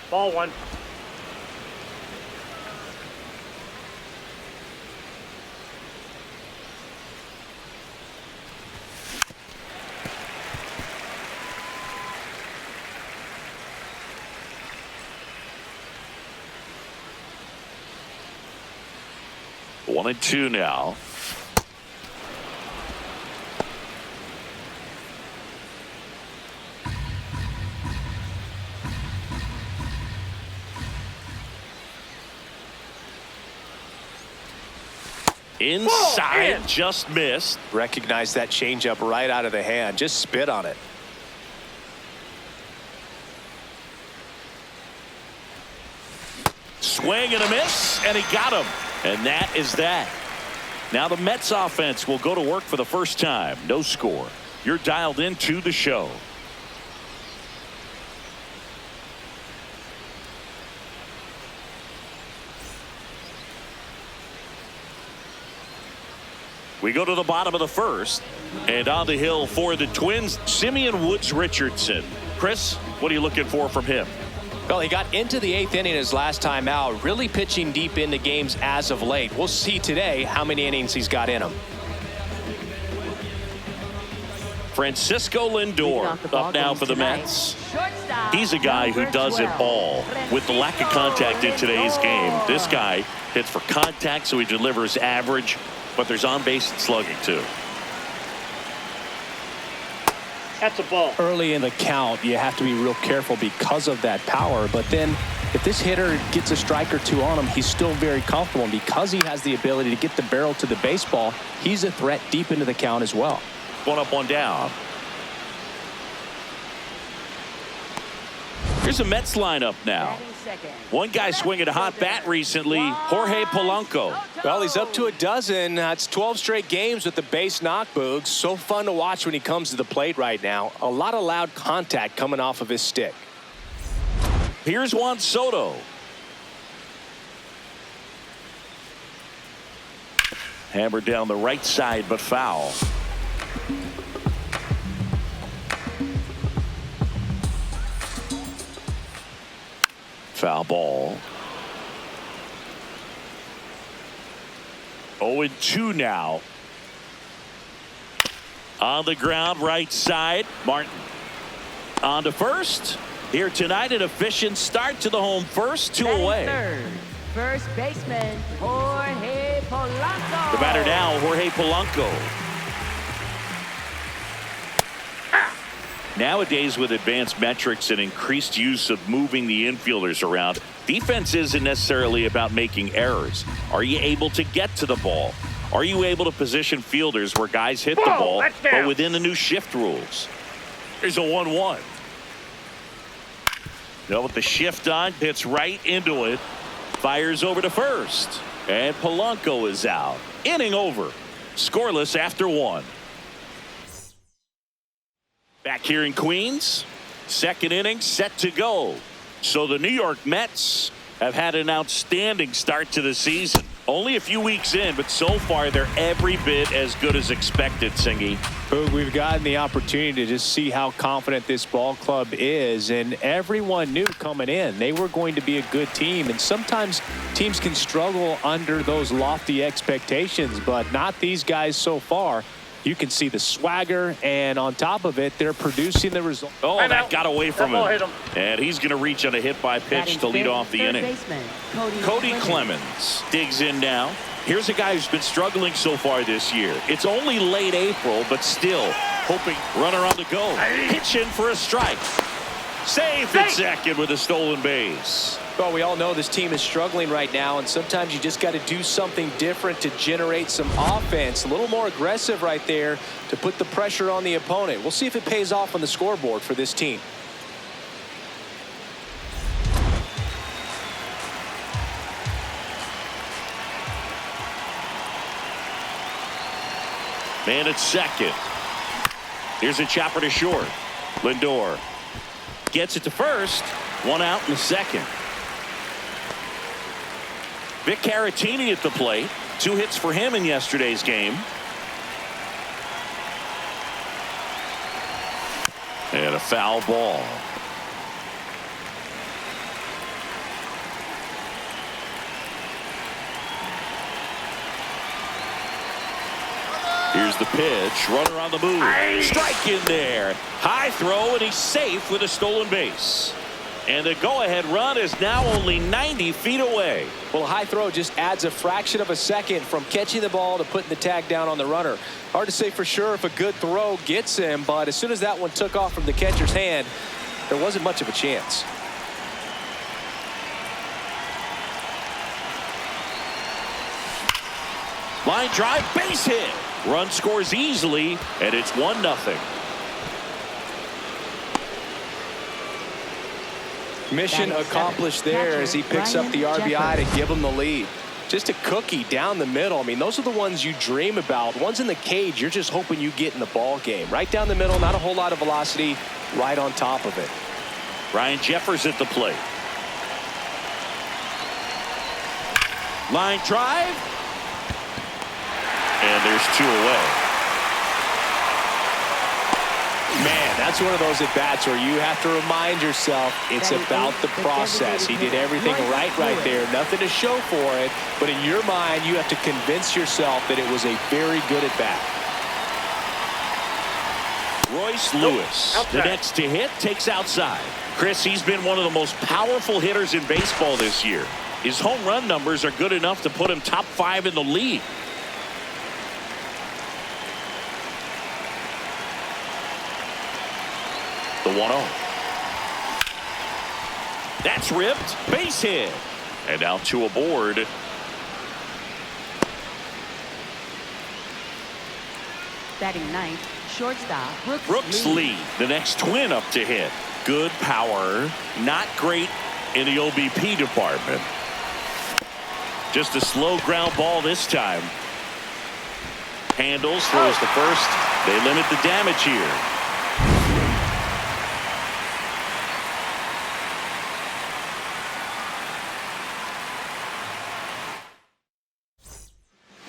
Ball one. One and two now. Inside, just missed. Recognize that changeup right out of the hand. Just spit on it. Swing and a miss, and he got him. And that is that. Now the Mets offense will go to work for the first time. No score. You're dialed into the show. We go to the bottom of the first. And on the hill for the Twins, Simeon Woods Richardson. Chris, what are you looking for from him? Well, he got into the 8th inning his last time out, really pitching deep into games as of late. We'll see today how many innings he's got in him. Francisco Lindor up now for the Mets. He's a guy who does it all. With the lack of contact in today's game, this guy hits for contact, so he delivers average, but there's on-base and slugging too. That's a ball. Early in the count, you have to be real careful because of that power. But then if this hitter gets a strike or two on him, he's still very comfortable. And because he has the ability to get the barrel to the baseball, he's a threat deep into the count as well. One up, one down. Here's a Mets lineup now. One guy swinging a hot bat recently, Jorge Polanco. Well, he's up to a dozen. That's 12 straight games with the base knock, Boogs. So fun to watch when he comes to the plate right now. A lot of loud contact coming off of his stick. Here's Juan Soto. Hammered down the right side, but foul. Foul ball. 0-2 now. On the ground, right side. Martin on to first. Here tonight, an efficient start to the home first, 2 away. Third, first baseman Jorge Polanco. The batter now, Jorge Polanco. Nowadays, with advanced metrics and increased use of moving the infielders around, defense isn't necessarily about making errors. Are you able to get to the ball? Are you able to position fielders where guys hit the ball, but within the new shift rules? Here's a 1-1. Now with the shift on, hits right into it. Fires over to first. And Polanco is out. Inning over. Scoreless after 1. Back here in Queens, second inning set to go. So the New York Mets have had an outstanding start to the season. Only a few weeks in, but so far they're every bit as good as expected, Singy. We've gotten the opportunity to just see how confident this ball club is, and everyone knew coming in they were going to be a good team. And sometimes teams can struggle under those lofty expectations, but not these guys so far. You can see the swagger, and on top of it, they're producing the result. Oh, that got away from him. And he's going to reach on a hit by pitch to lead off the inning. Cody Clemens digs in now. Here's a guy who's been struggling so far this year. It's only late April, but still hoping. Runner on the go. Pitch in for a strike. Safe at second with a stolen base. Well, we all know this team is struggling right now, and sometimes you just got to do something different to generate some offense. A little more aggressive right there to put the pressure on the opponent. We'll see if it pays off on the scoreboard for this team. Man at second. Here's a chopper to short. Lindor gets it to first. One out in the second. Vic Caratini at the plate. 2 hits for him in yesterday's game. And a foul ball. Here's the pitch. Runner on the move. Strike in there. High throw, and he's safe with a stolen base. And the go-ahead run is now only 90 feet away. Well, a high throw just adds a fraction of a second from catching the ball to putting the tag down on the runner. Hard to say for sure if a good throw gets him, but as soon as that one took off from the catcher's hand, there wasn't much of a chance. Line drive, base hit. Run scores easily, and it's 1-0. Mission accomplished there as he picks up the RBI to give him the lead. Just a cookie down the middle. I mean, those are the ones you dream about. Ones in the cage, you're just hoping you get in the ball game. Right down the middle, not a whole lot of velocity, right on top of it. Ryan Jeffers at the plate. Line drive. And there's 2 away. Man, that's one of those at-bats where you have to remind yourself it's about the process. He did everything right there. Nothing to show for it. But in your mind, you have to convince yourself that it was a very good at-bat. Royce Lewis, the next to hit, takes outside. Chris, he's been one of the most powerful hitters in baseball this year. His home run numbers are good enough to put him top 5 in the league. The 1-0. That's ripped. Base hit. And now 2 aboard. Batting ninth, shortstop Brooks Lee, the next twin up to hit. Good power. Not great in the OBP department. Just a slow ground ball this time. Handles, throws to first. They limit the damage here.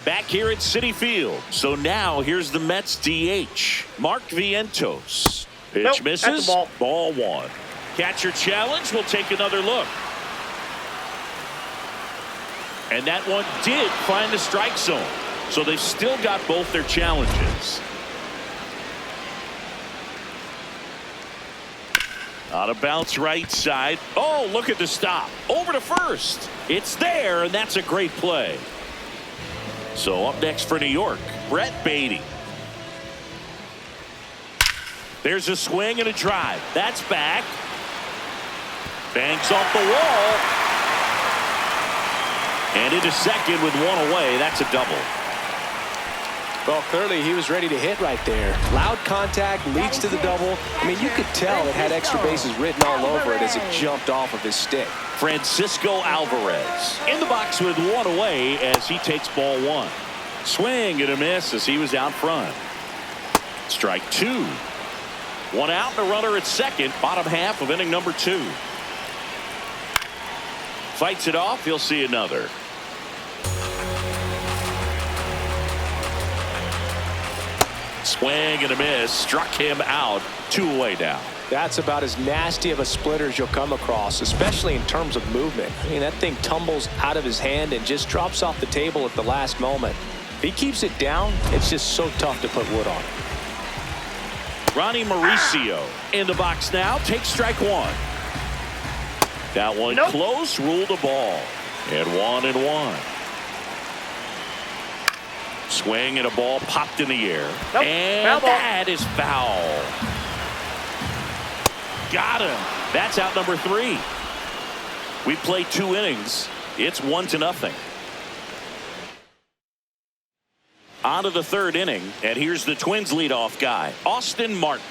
Back here at Citi Field. So now here's the Mets DH, Mark Vientos. Pitch misses. Ball 1. Catcher challenge. We'll take another look. And that one did find the strike zone. So they've still got both their challenges. Out of bounce right side. Oh, look at the stop. Over to first. It's there, and that's a great play. So up next for New York, Brett Beatty. There's a swing and a drive. That's back. Banks off the wall. And into second with 1 away. That's a double. Well, clearly he was ready to hit right there. Loud contact leads to the double. I mean, you could tell it had extra bases written all over it as it jumped off of his stick. Francisco Alvarez in the box with 1 away as he takes ball 1. Swing and a miss as he was out front. Strike 2. 1 out and a runner at second. Bottom half of inning number 2. Fights it off. He'll see another. Swing and a miss. Struck him out. 2 away now. That's about as nasty of a splitter as you'll come across, especially in terms of movement. I mean, that thing tumbles out of his hand and just drops off the table at the last moment. If he keeps it down, it's just so tough to put wood on. Ronnie Mauricio in the box now. Takes strike 1. That one close. Ruled the ball. And 1-1. Swing and a ball popped in the air. And that is foul. Got him. That's out number 3. We played 2 innings. It's 1-0. On to the 3rd inning, and here's the Twins leadoff guy, Austin Martin.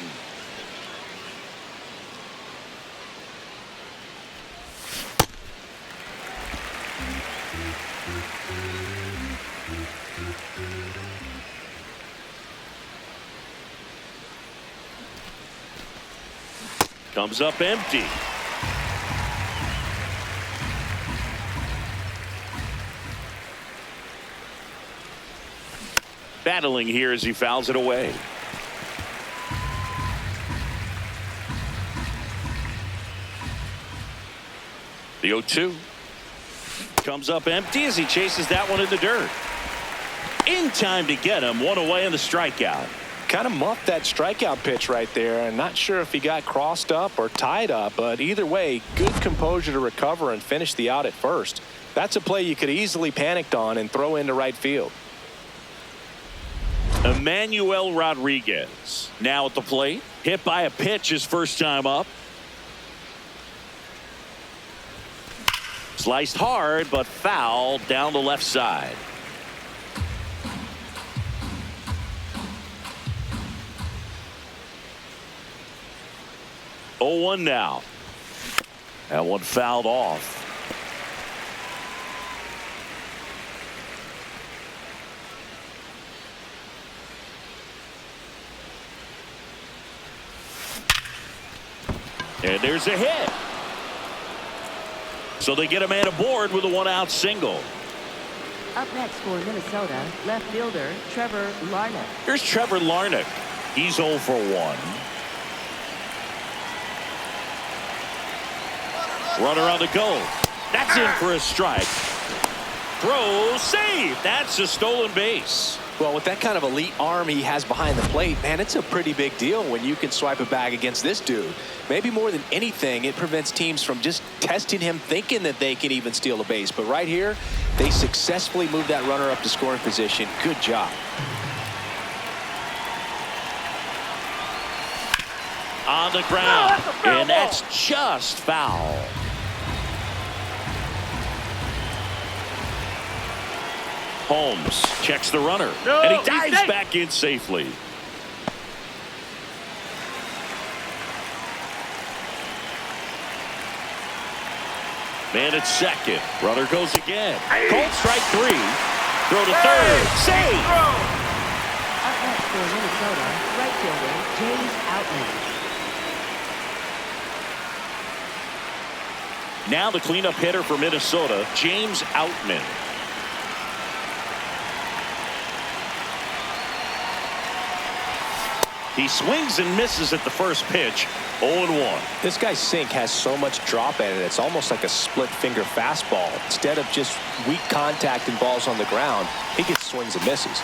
Comes up empty. Battling here as he fouls it away. The 0-2 comes up empty as he chases that one in the dirt. In time to get him. 1 away in the strikeout. Kind of muffed that strikeout pitch right there. I'm not sure if he got crossed up or tied up, but either way, good composure to recover and finish the out at first. That's a play you could easily panicked on and throw into right field. Emmanuel Rodriguez now at the plate. Hit by a pitch his first time up. Sliced hard, but foul down the left side. Oh, 1 now. That one fouled off. And there's a hit. So they get a man aboard with a 1-out single. Up next for Minnesota, left fielder Trevor Larnach. Here's Trevor Larnach. He's 0 for 1. Runner on the go. That's in for a strike. Throw, save. That's a stolen base. Well, with that kind of elite arm he has behind the plate, man, it's a pretty big deal when you can swipe a bag against this dude. Maybe more than anything, it prevents teams from just testing him, thinking that they can even steal a base. But right here, they successfully moved that runner up to scoring position. Good job. On the ground, and that's just foul. Holmes checks the runner, and he dives back in safely. Man at second. Runner goes again. Called strike 3. Throw to third. Save. Up next for Minnesota, right fielder James Outman. Now the cleanup hitter for Minnesota, James Outman. He swings and misses at the first pitch. 0-1. This guy's sink has so much drop at it. It's almost like a split finger fastball. Instead of just weak contact and balls on the ground, he gets swings and misses.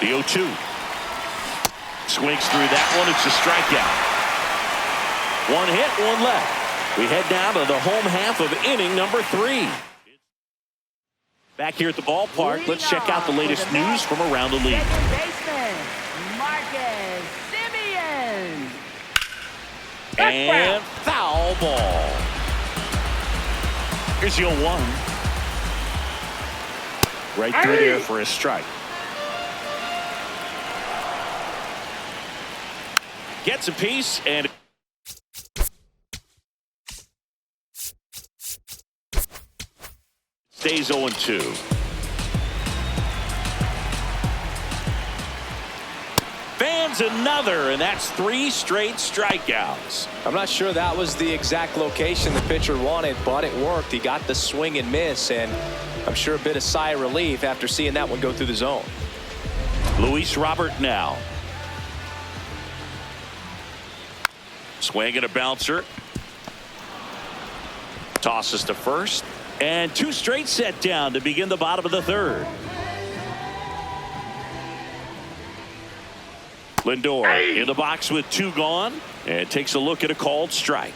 The 0-2. Swings through that one. It's a strikeout. 1 hit, 1 left. We head now to the home half of inning number 3. Back here at the ballpark, let's check out the latest news from around the league. Second baseman Marcus Semien. And foul ball. Here's the 0-1. Right through there for a strike. Gets a piece and stays 0-2. Fans another, and that's 3 straight strikeouts. I'm not sure that was the exact location the pitcher wanted, but it worked. He got the swing and miss, and I'm sure a bit of sigh of relief after seeing that one go through the zone. Luis Robert now. Swing and a bouncer. Tosses to first. And 2 straight set down to begin the bottom of the 3rd. Lindor in the box with 2 gone and takes a look at a called strike.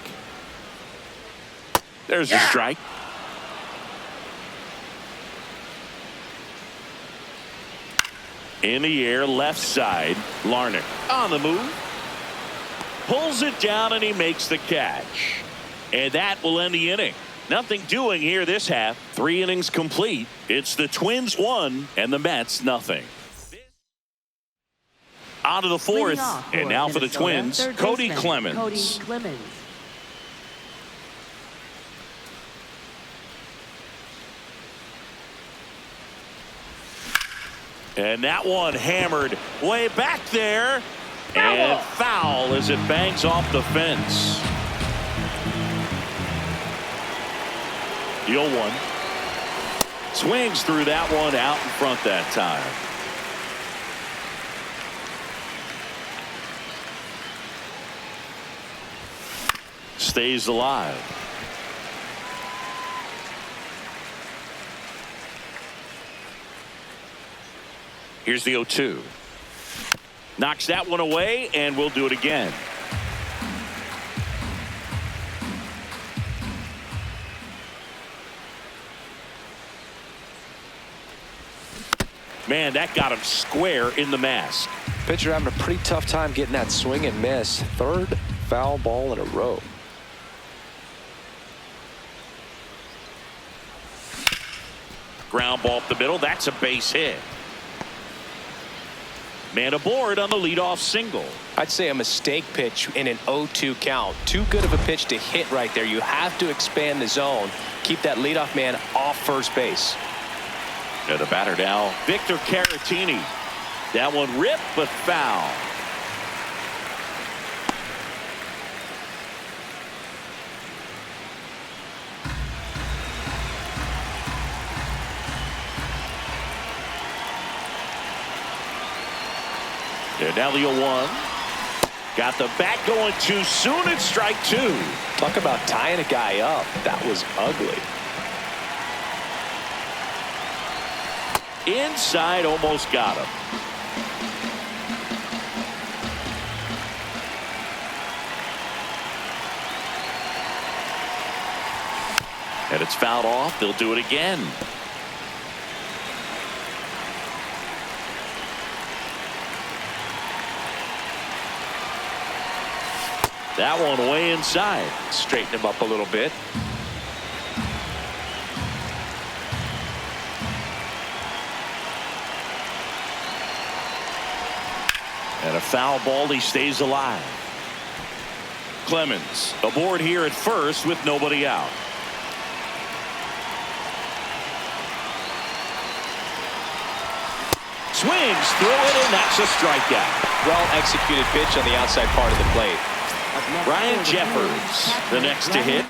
There's a strike. In the air, left side. Larnach on the move. Pulls it down and he makes the catch. And that will end the inning. Nothing doing here this half. 3 innings complete. It's the Twins 1 and the Mets nothing. On to the 4th, and now for the Twins, Cody Clemens. And that one hammered way back there. And foul as it bangs off the fence. The 0-1. Swings through that one out in front that time. Stays alive. Here's the 0-2. Knocks that one away, and we'll do it again. Man, that got him square in the mask. Pitcher having a pretty tough time getting that swing and miss. 3rd foul ball in a row. Ground ball up the middle. That's a base hit. Man aboard on the leadoff single. I'd say a mistake pitch in an 0-2 count. Too good of a pitch to hit right there. You have to expand the zone. Keep that leadoff man off first base. And the batter now, Victor Caratini. That one ripped but foul. And now the 0-1. Got the bat going too soon. It's strike 2. Talk about tying a guy up. That was ugly. Inside, almost got him. And it's fouled off. They'll do it again. That one way inside. Straighten him up a little bit. And a foul ball. He stays alive. Clemens aboard here at first with nobody out. Swings through it, and that's a strikeout. Well executed pitch on the outside part of the plate. Ryan Jeffers, the next to hit.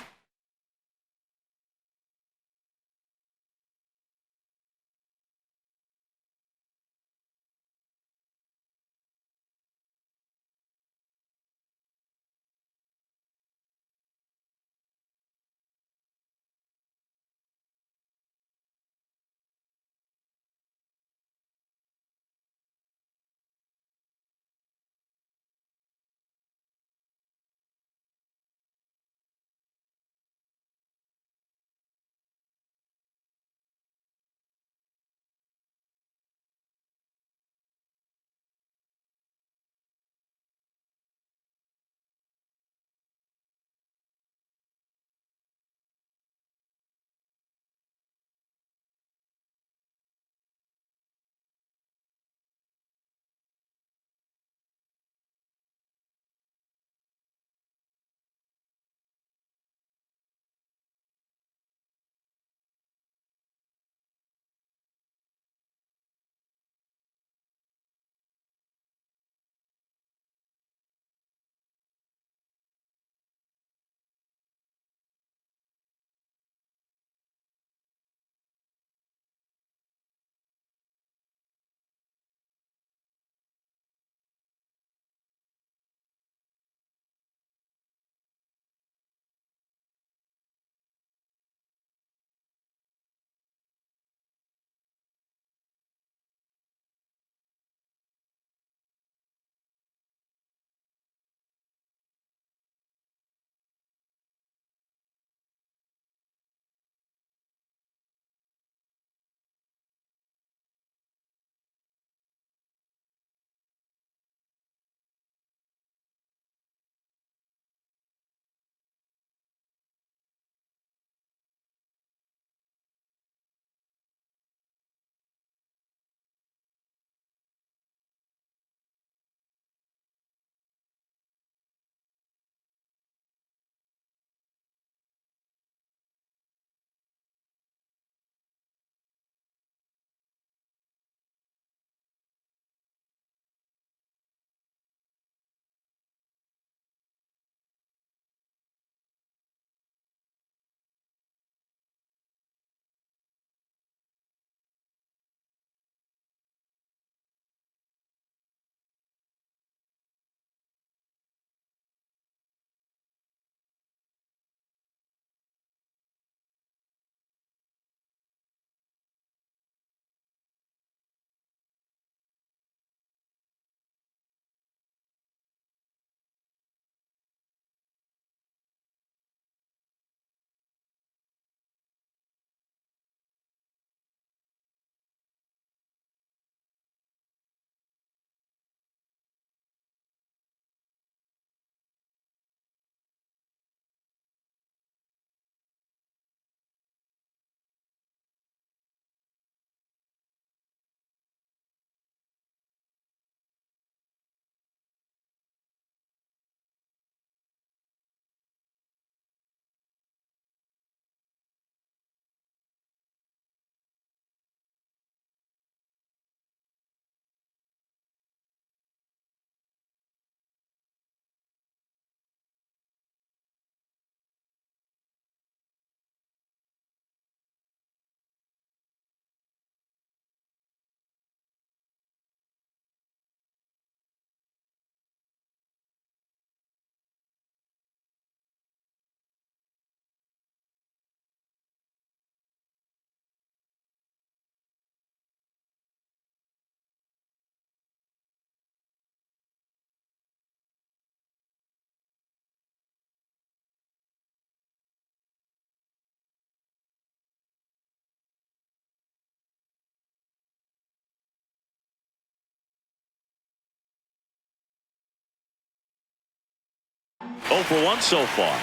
0 for 1 so far.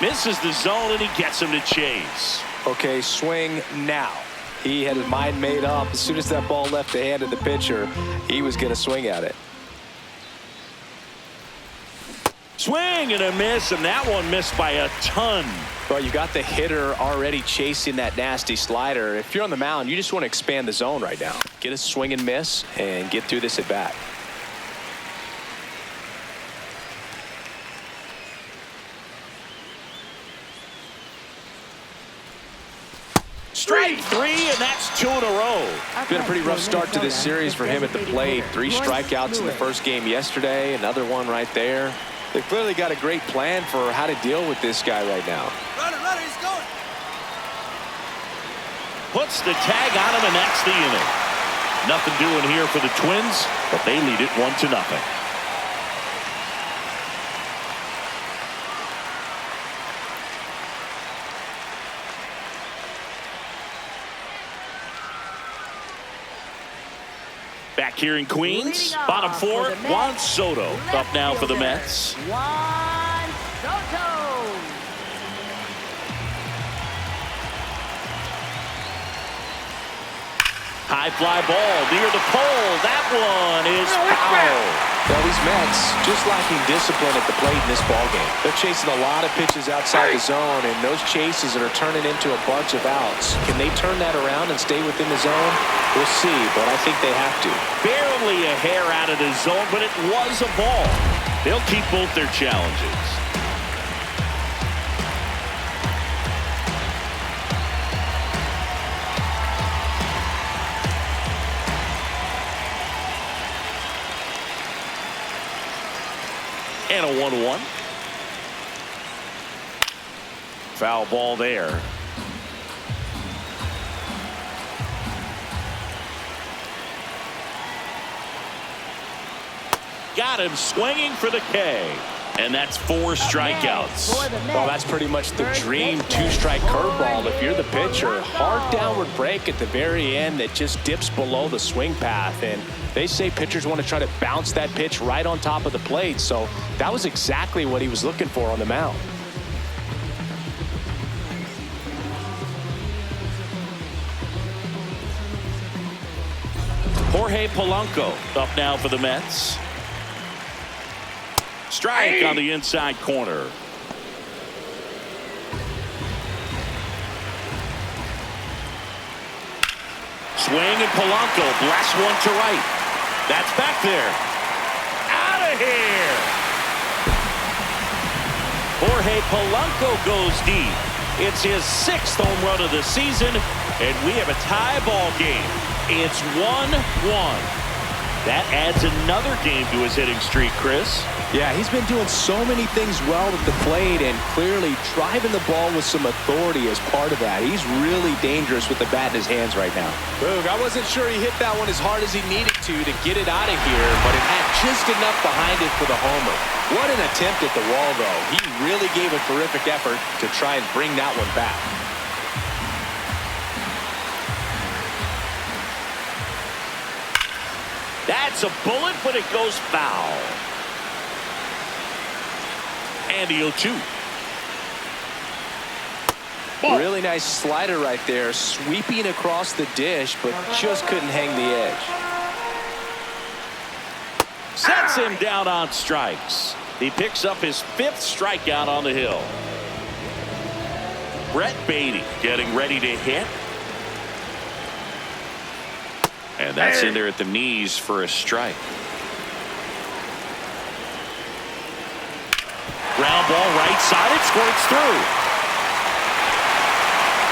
Misses the zone, and he gets him to chase. Okay, swing now. He had his mind made up. As soon as that ball left the hand of the pitcher, he was going to swing at it. Swing and a miss, and that one missed by a ton. Well, you got the hitter already chasing that nasty slider. If you're on the mound, you just want to expand the zone right now. Get a swing and miss and get through this at bat. Strike 3, and that's 2 in a row. Been a pretty rough start to this series for him at the plate. 3 strikeouts in the first game yesterday. Another one right there. They've clearly got a great plan for how to deal with this guy right now. Runner, he's going. Puts the tag on him, and that's the inning. Nothing doing here for the Twins, but they lead it 1-0. Back here in Queens, bottom 4, Juan Soto up now for the Mets. Juan Soto. High fly ball near the pole. That one is foul. Well, these Mets just lacking discipline at the plate in this ballgame. They're chasing a lot of pitches outside the zone, and those chases are turning into a bunch of outs. Can they turn that around and stay within the zone? We'll see, but I think they have to. Barely a hair out of the zone, but it was a ball. They'll keep both their challenges. And a 1-1. Foul ball there. Got him swinging for the K. And that's 4 strikeouts. Well, that's pretty much the dream 2-strike curveball if you're the pitcher. Hard downward break at the very end that just dips below the swing path. And they say pitchers want to try to bounce that pitch right on top of the plate. So that was exactly what he was looking for on the mound. Jorge Polanco up now for the Mets. Strike on the inside corner. Swing, and Polanco blasts one to right. That's back there. Out of here. Jorge Polanco goes deep. It's his 6th home run of the season, and we have a tie ball game. It's 1-1. That adds another game to his hitting streak, Chris. Yeah, he's been doing so many things well at the plate and clearly driving the ball with some authority as part of that. He's really dangerous with the bat in his hands right now. Boog, I wasn't sure he hit that one as hard as he needed to get it out of here, but it had just enough behind it for the homer. What an attempt at the wall, though. He really gave a terrific effort to try and bring that one back. That's a bullet, but it goes foul. And the 0-2. Really nice slider right there, sweeping across the dish, but just couldn't hang the edge. Sets him down on strikes. He picks up his 5th strikeout on the hill. Brett Beatty getting ready to hit. And that's in there at the knees for a strike. Ground ball right side. It squirts through.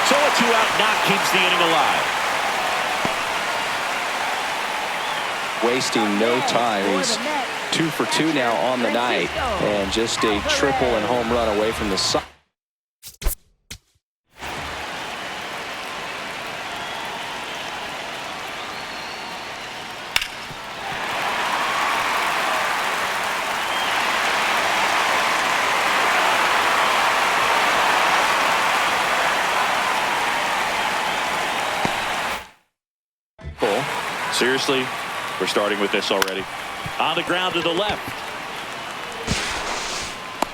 So a 2-out knock keeps the inning alive. Wasting no time. He's 2 for 2 now on the night. And just a triple and home run away from the side. Seriously, we're starting with this already. On the ground to the left.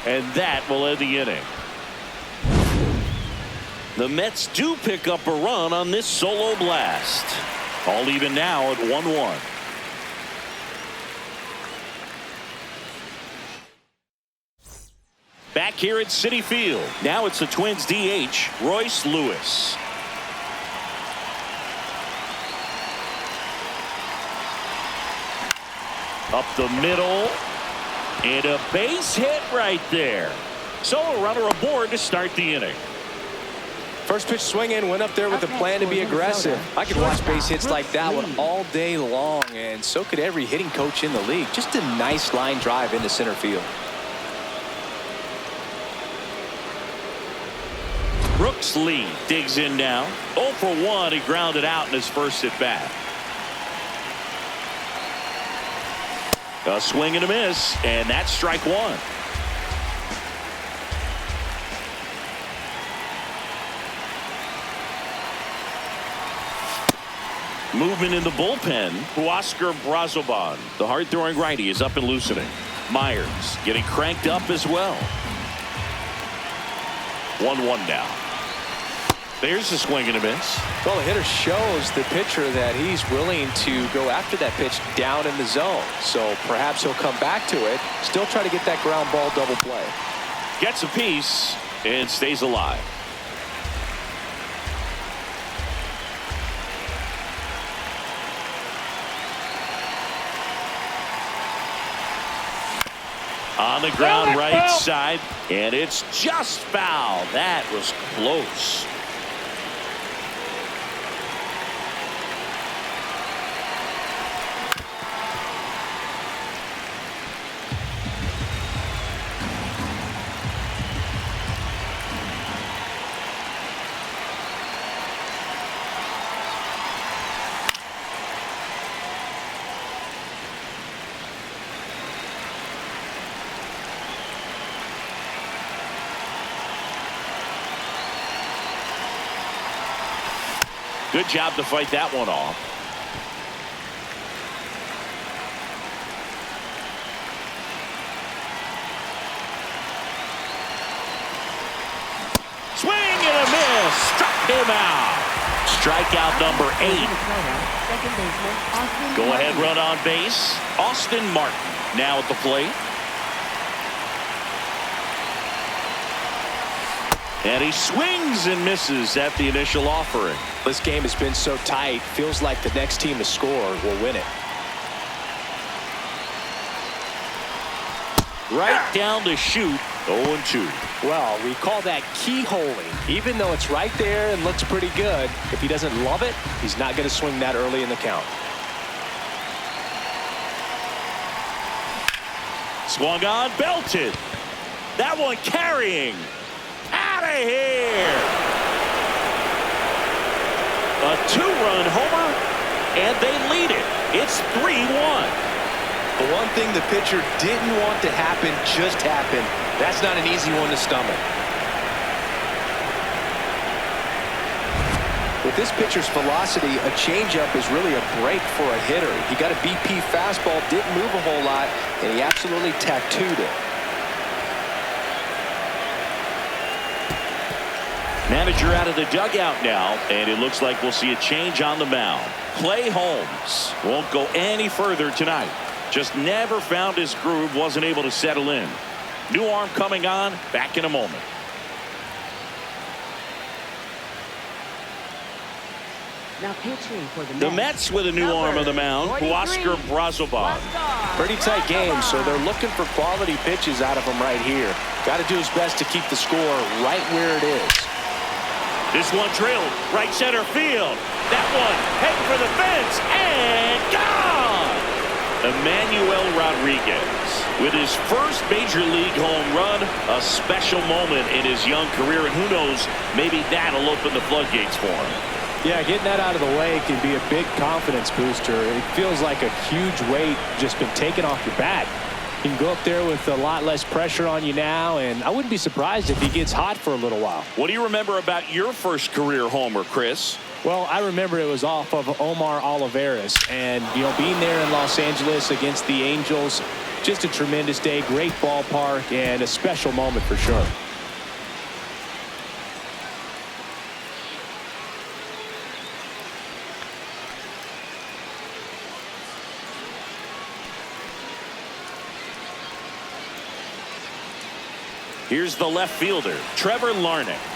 And that will end the inning. The Mets do pick up a run on this solo blast. All even now at 1-1. Back here at Citi Field. Now it's the Twins DH, Royce Lewis. Up the middle. And a base hit right there. So a runner aboard to start the inning. First pitch swing in, went up there with a plan to be aggressive. I could watch base hits like that one all day long, and so could every hitting coach in the league. Just a nice line drive into center field. Brooks Lee digs in now. 0 for 1. He grounded out in his first at bat. A swing and a miss, and that's strike one. Movement in the bullpen. Huascar Brazoban, the hard-throwing righty, is up and loosening. Myers getting cranked up as well. 1-1 now. There's a swing and a miss. Well, the hitter shows the pitcher that he's willing to go after that pitch down in the zone. So perhaps he'll come back to it. Still try to get that ground ball double play. Gets a piece and stays alive. On the ground right side, and it's just foul. That was close. Good job to fight that one off. Swing and a miss. Struck him out. Strikeout number 8. Go ahead run on base. Austin Martin now at the plate. And he swings and misses at the initial offering. This game has been so tight. Feels like the next team to score will win it. Right down to shoot. 0-2. Well, we call that keyholing. Even though it's right there and looks pretty good, if he doesn't love it, he's not going to swing that early in the count. Swung on, belted. That one carrying. Out of here. A 2-run homer, and they lead it. It's 3-1. The one thing the pitcher didn't want to happen just happened. That's not an easy one to stomach. With this pitcher's velocity, a changeup is really a break for a hitter. He got a BP fastball, didn't move a whole lot, and he absolutely tattooed it. Manager out of the dugout now, and it looks like we'll see a change on the mound. Clay Holmes won't go any further tonight. Just never found his groove, wasn't able to settle in. New arm coming on, back in a moment. Now pitching for The Mets with a new arm of the mound, Huascar Brazoban. Pretty tight game, so they're looking for quality pitches out of him right here. Got to do his best to keep the score right where it is. This one drilled right center field. That one heading for the fence and gone. Emmanuel Rodriguez with his first major league home run, a special moment in his young career, and who knows, maybe that'll open the floodgates for him. Yeah, getting that out of the way can be a big confidence booster. It feels like a huge weight just been taken off your back. You can go up there with a lot less pressure on you now, and I wouldn't be surprised if he gets hot for a little while. What do you remember about your first career homer, Chris? Well, I remember it was off of Omar Oliveras, and being there in Los Angeles against the Angels, just a tremendous day, great ballpark, and a special moment for sure. Here's the left fielder, Trevor Larnach.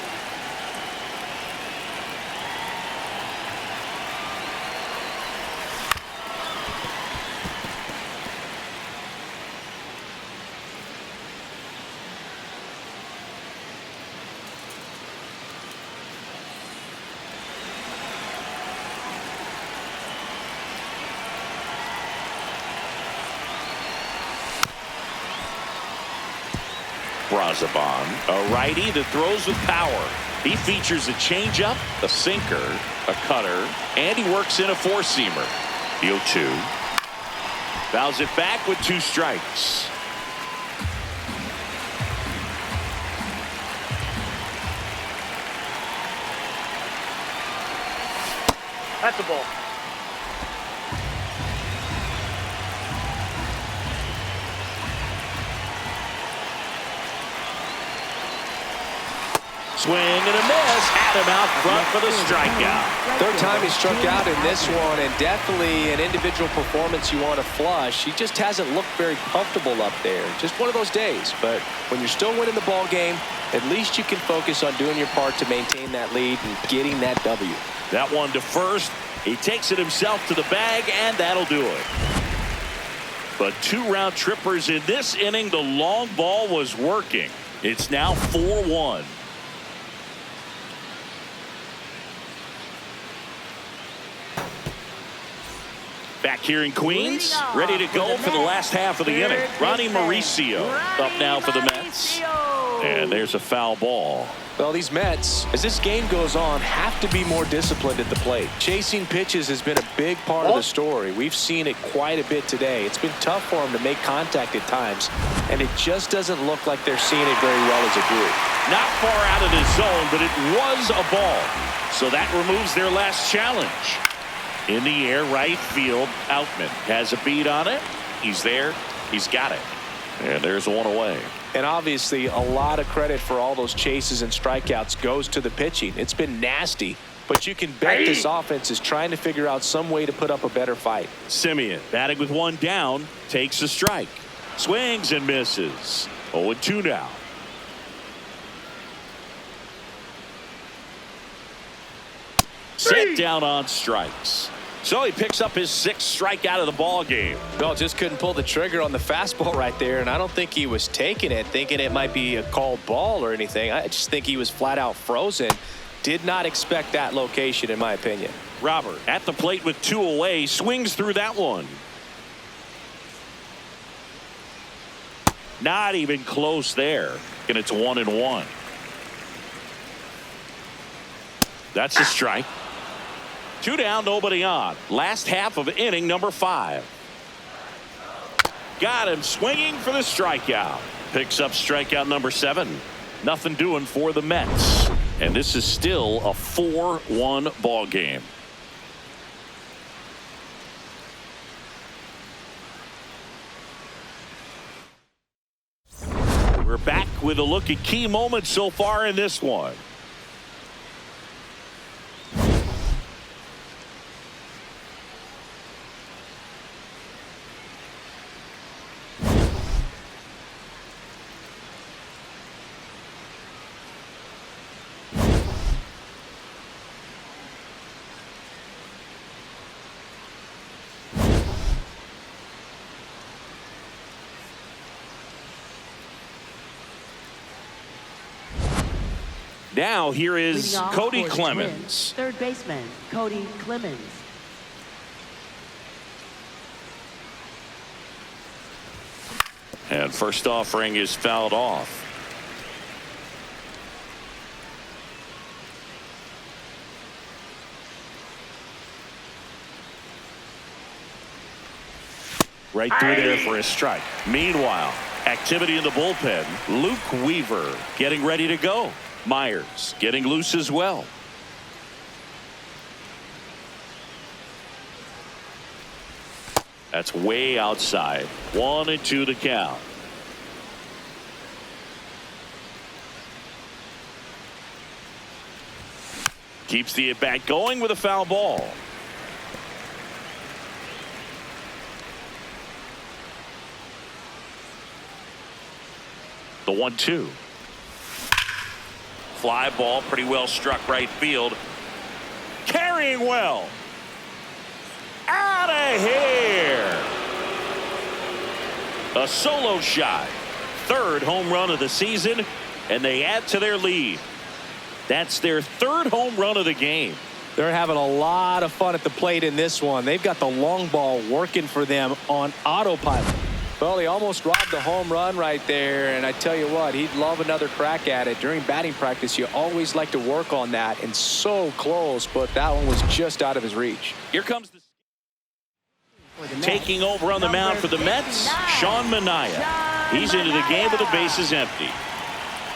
Brazaban, a righty that throws with power. He features a changeup, a sinker, a cutter, and he works in a four-seamer. The 0-2. Fouls it back with 2 strikes. That's a ball. Swing and a miss. Had him out front for the strikeout. Third time he struck out in this one, and definitely an individual performance you want to flush. He just hasn't looked very comfortable up there. Just one of those days. But when you're still winning the ball game, at least you can focus on doing your part to maintain that lead and getting that W. That one to first. He takes it himself to the bag, and that'll do it. But 2 round trippers in this inning. The long ball was working. It's now 4-1. Back here in Queens, ready to go for the last half of the inning. Ronnie Mauricio up now for the Mets. And there's a foul ball. Well, these Mets, as this game goes on, have to be more disciplined at the plate. Chasing pitches has been a big part of the story. We've seen it quite a bit today. It's been tough for them to make contact at times, and it just doesn't look like they're seeing it very well as a group. Not far out of the zone, but it was a ball. So that removes their last challenge. In the air, right field, Outman has a beat on it. He's there. He's got it. And there's one away. And obviously, a lot of credit for all those chases and strikeouts goes to the pitching. It's been nasty, but you can bet this offense is trying to figure out some way to put up a better fight. Simeon, batting with 1 down, takes a strike. Swings and misses. 0-2 now. Set down on strikes. So he picks up his 6th strikeout of the ball game. Well, just couldn't pull the trigger on the fastball right there, and I don't think he was taking it, thinking it might be a called ball or anything. I just think he was flat out frozen. Did not expect that location, in my opinion. Robert at the plate with 2 away, swings through that one. Not even close there, and it's 1-1. That's a strike. 2 down, nobody on. Last half of inning number 5. Got him swinging for the strikeout. Picks up strikeout number 7. Nothing doing for the Mets. And this is still a 4-1 ball game. We're back with a look at key moments so far in this one. Now here is Cody Clemens. Third baseman, Cody Clemens. And first offering is fouled off. Right through there for a strike. Meanwhile, activity in the bullpen. Luke Weaver getting ready to go. Myers getting loose as well. That's way outside. 1-2 the count. Keeps the at-bat going with a foul ball. The 1-2. Fly ball, pretty well struck right field. Carrying well. Out of here. A solo shot. Third home run of the season, and they add to their lead. That's their third home run of the game. They're having a lot of fun at the plate in this one. They've got the long ball working for them on autopilot. Well, he almost robbed the home run right there, and I tell you what, he'd love another crack at it. During batting practice, you always like to work on that, and so close, but that one was just out of his reach. Here comes the taking over on the mound for the Mets, Sean Manaea. He's into the game with the bases empty.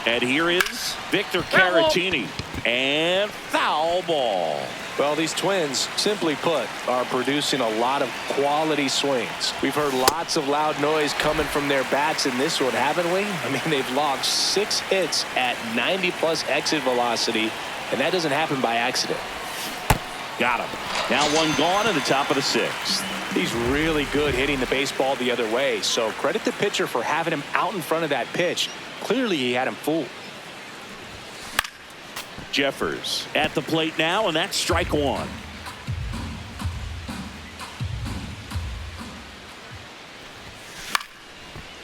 And here is Victor Caratini. And foul ball. Well, these Twins, simply put, are producing a lot of quality swings. We've heard lots of loud noise coming from their bats in this one, haven't we? I mean, they've logged 6 hits at 90+ exit velocity, and that doesn't happen by accident. Got him. Now one gone in the top of the 6th. He's really good hitting the baseball the other way, so credit the pitcher for having him out in front of that pitch. Clearly, he had him fooled. Jeffers at the plate now, and that's strike one.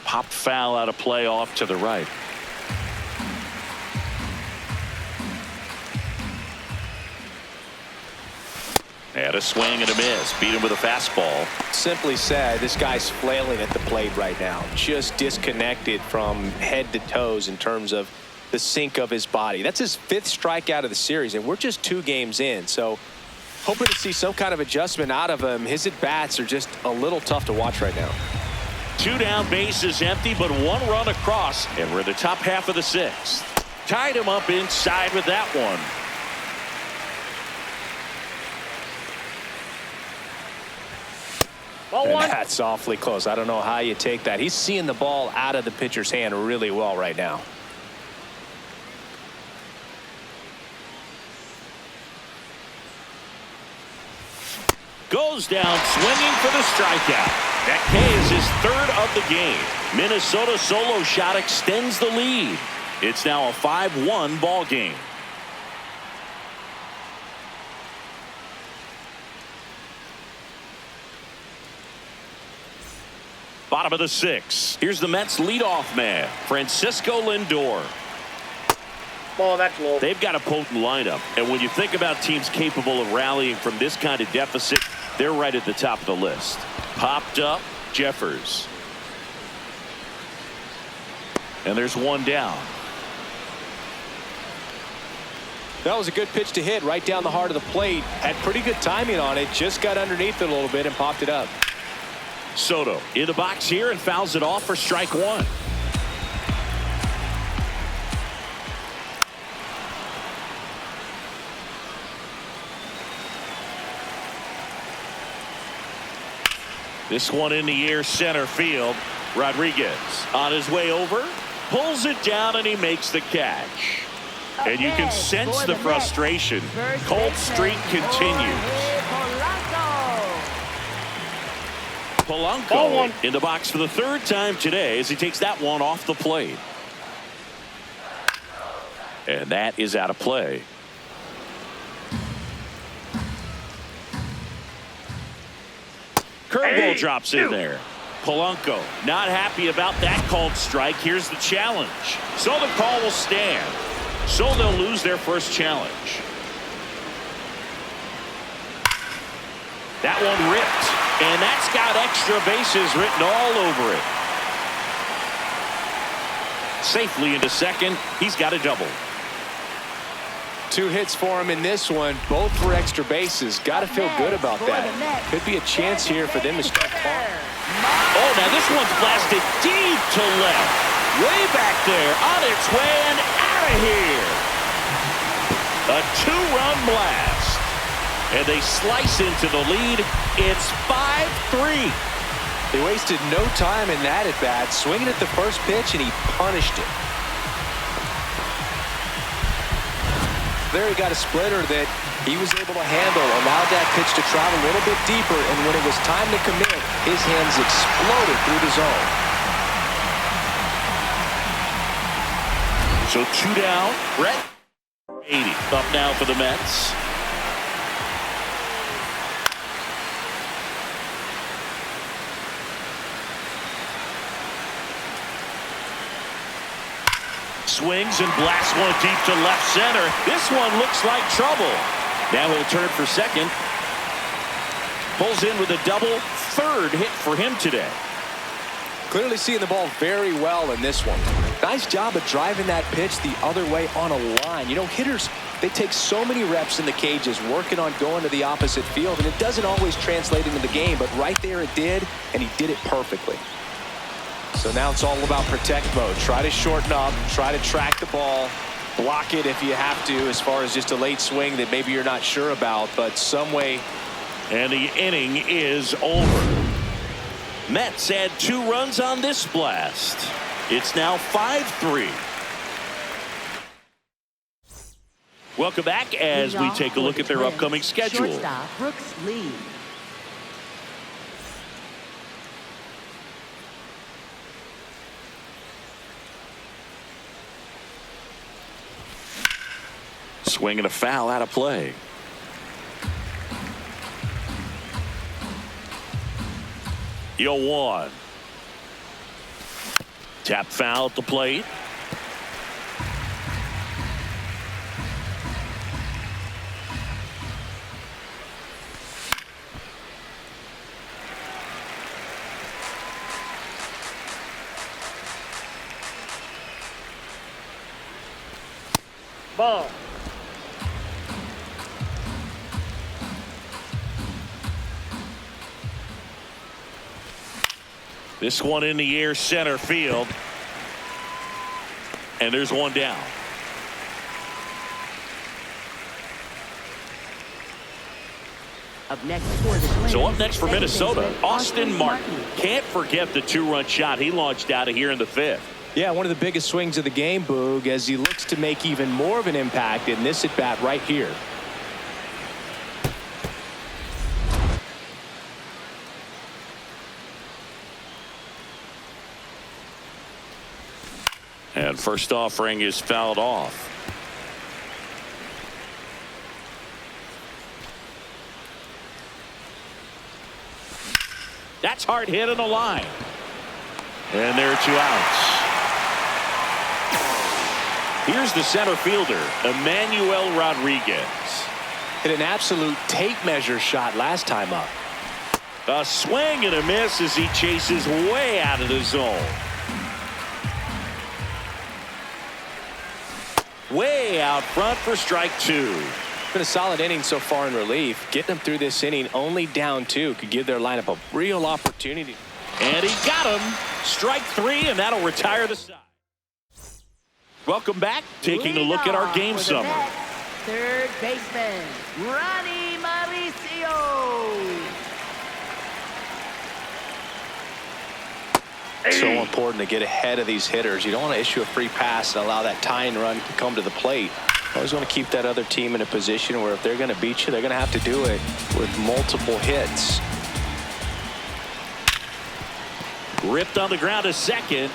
Popped foul out of play off to the right. Had a swing and a miss. Beat him with a fastball. Simply said, this guy's flailing at the plate right now. Just disconnected from head to toes in terms of the sink of his body. That's his 5th strikeout of the series, and we're just 2 games in. So hoping to see some kind of adjustment out of him. His at-bats are just a little tough to watch right now. 2 down, bases empty, but 1 run across, and we're in the top half of the 6th. Tied him up inside with that one. And that's awfully close. I don't know how you take that. He's seeing the ball out of the pitcher's hand really well right now. Goes down swinging for the strikeout. That K is his 3rd of the game. Minnesota solo shot extends the lead. It's now a 5-1 ball game. Bottom of the 6th. Here's the Mets leadoff man, Francisco Lindor. Oh, that's low. They've got a potent lineup, and when you think about teams capable of rallying from this kind of deficit, they're right at the top of the list. Popped up, Jeffers. And there's 1 down. That was a good pitch to hit right down the heart of the plate. Had pretty good timing on it. Just got underneath it a little bit and popped it up. Soto in the box here and fouls it off for strike 1. This one in the air, center field. Rodriguez on his way over, pulls it down, and he makes the catch. And you can sense the frustration. Cold streak continues. Polanco in the box for the 3rd time today as he takes that one off the plate. And that is out of play. Curveball drops in there. Polanco not happy about that called strike. Here's the challenge. So the call will stand. So they'll lose their first challenge. That one ripped. And that's got extra bases written all over it. Safely into second. He's got a double. 2 hits for him in this one. Both for extra bases. Got to feel good about that. Could be a chance here for them to start calling. Oh, now this one's blasted deep to left. Way back there. On its way and out of here. A 2-run blast. And they slice into the lead. It's 5-3. He wasted no time in that at bat, swinging at the first pitch, and he punished it. There he got a splitter that he was able to handle, allowed that pitch to travel a little bit deeper, and when it was time to commit, his hands exploded through the zone. So 2 down. Brett 80 up now for the Mets. Swings and blasts one deep to left center. This one looks like trouble. Now he'll turn for second. Pulls in with a double. Third hit for him today. Clearly seeing the ball very well in this one. Nice job of driving that pitch the other way on a line. You know, hitters, they take so many reps in the cages working on going to the opposite field, and it doesn't always translate into the game, but right there it did, and he did it perfectly. So now it's all about protect mode. Try to shorten up, try to track the ball, block it if you have to, as far as just a late swing that maybe you're not sure about, but some way. And the inning is over. Mets add 2 runs on this blast. It's now 5-3. Welcome back as we take a look at their upcoming schedule. Shortstop Brooks Lee. Swing and a foul out of play. Yo 1. Tap foul at the plate. Ball. This one in the air, center field. And there's one down. Up next for the Twins. So up next for second Minnesota, baseman, Austin Martin. Can't forget the 2-run shot he launched out of here in the 5th. Yeah, one of the biggest swings of the game, Boog, as he looks to make even more of an impact in this at-bat right here. And first offering is fouled off. That's hard hit on the line. And there are 2 outs. Here's the center fielder, Emmanuel Rodriguez. Hit an absolute tape measure shot last time up. A swing and a miss as he chases way out of the zone. Way out front for strike 2. Been a solid inning so far in relief. Getting them through this inning only down 2 could give their lineup a real opportunity. And he got him. Strike 3, and that'll retire the side. Welcome back. Taking a look at our game summary. Third baseman, Ronnie Mauricio. So important to get ahead of these hitters. You don't want to issue a free pass and allow that tying run to come to the plate. You always want to keep that other team in a position where if they're going to beat you, they're going to have to do it with multiple hits. Ripped on the ground to second.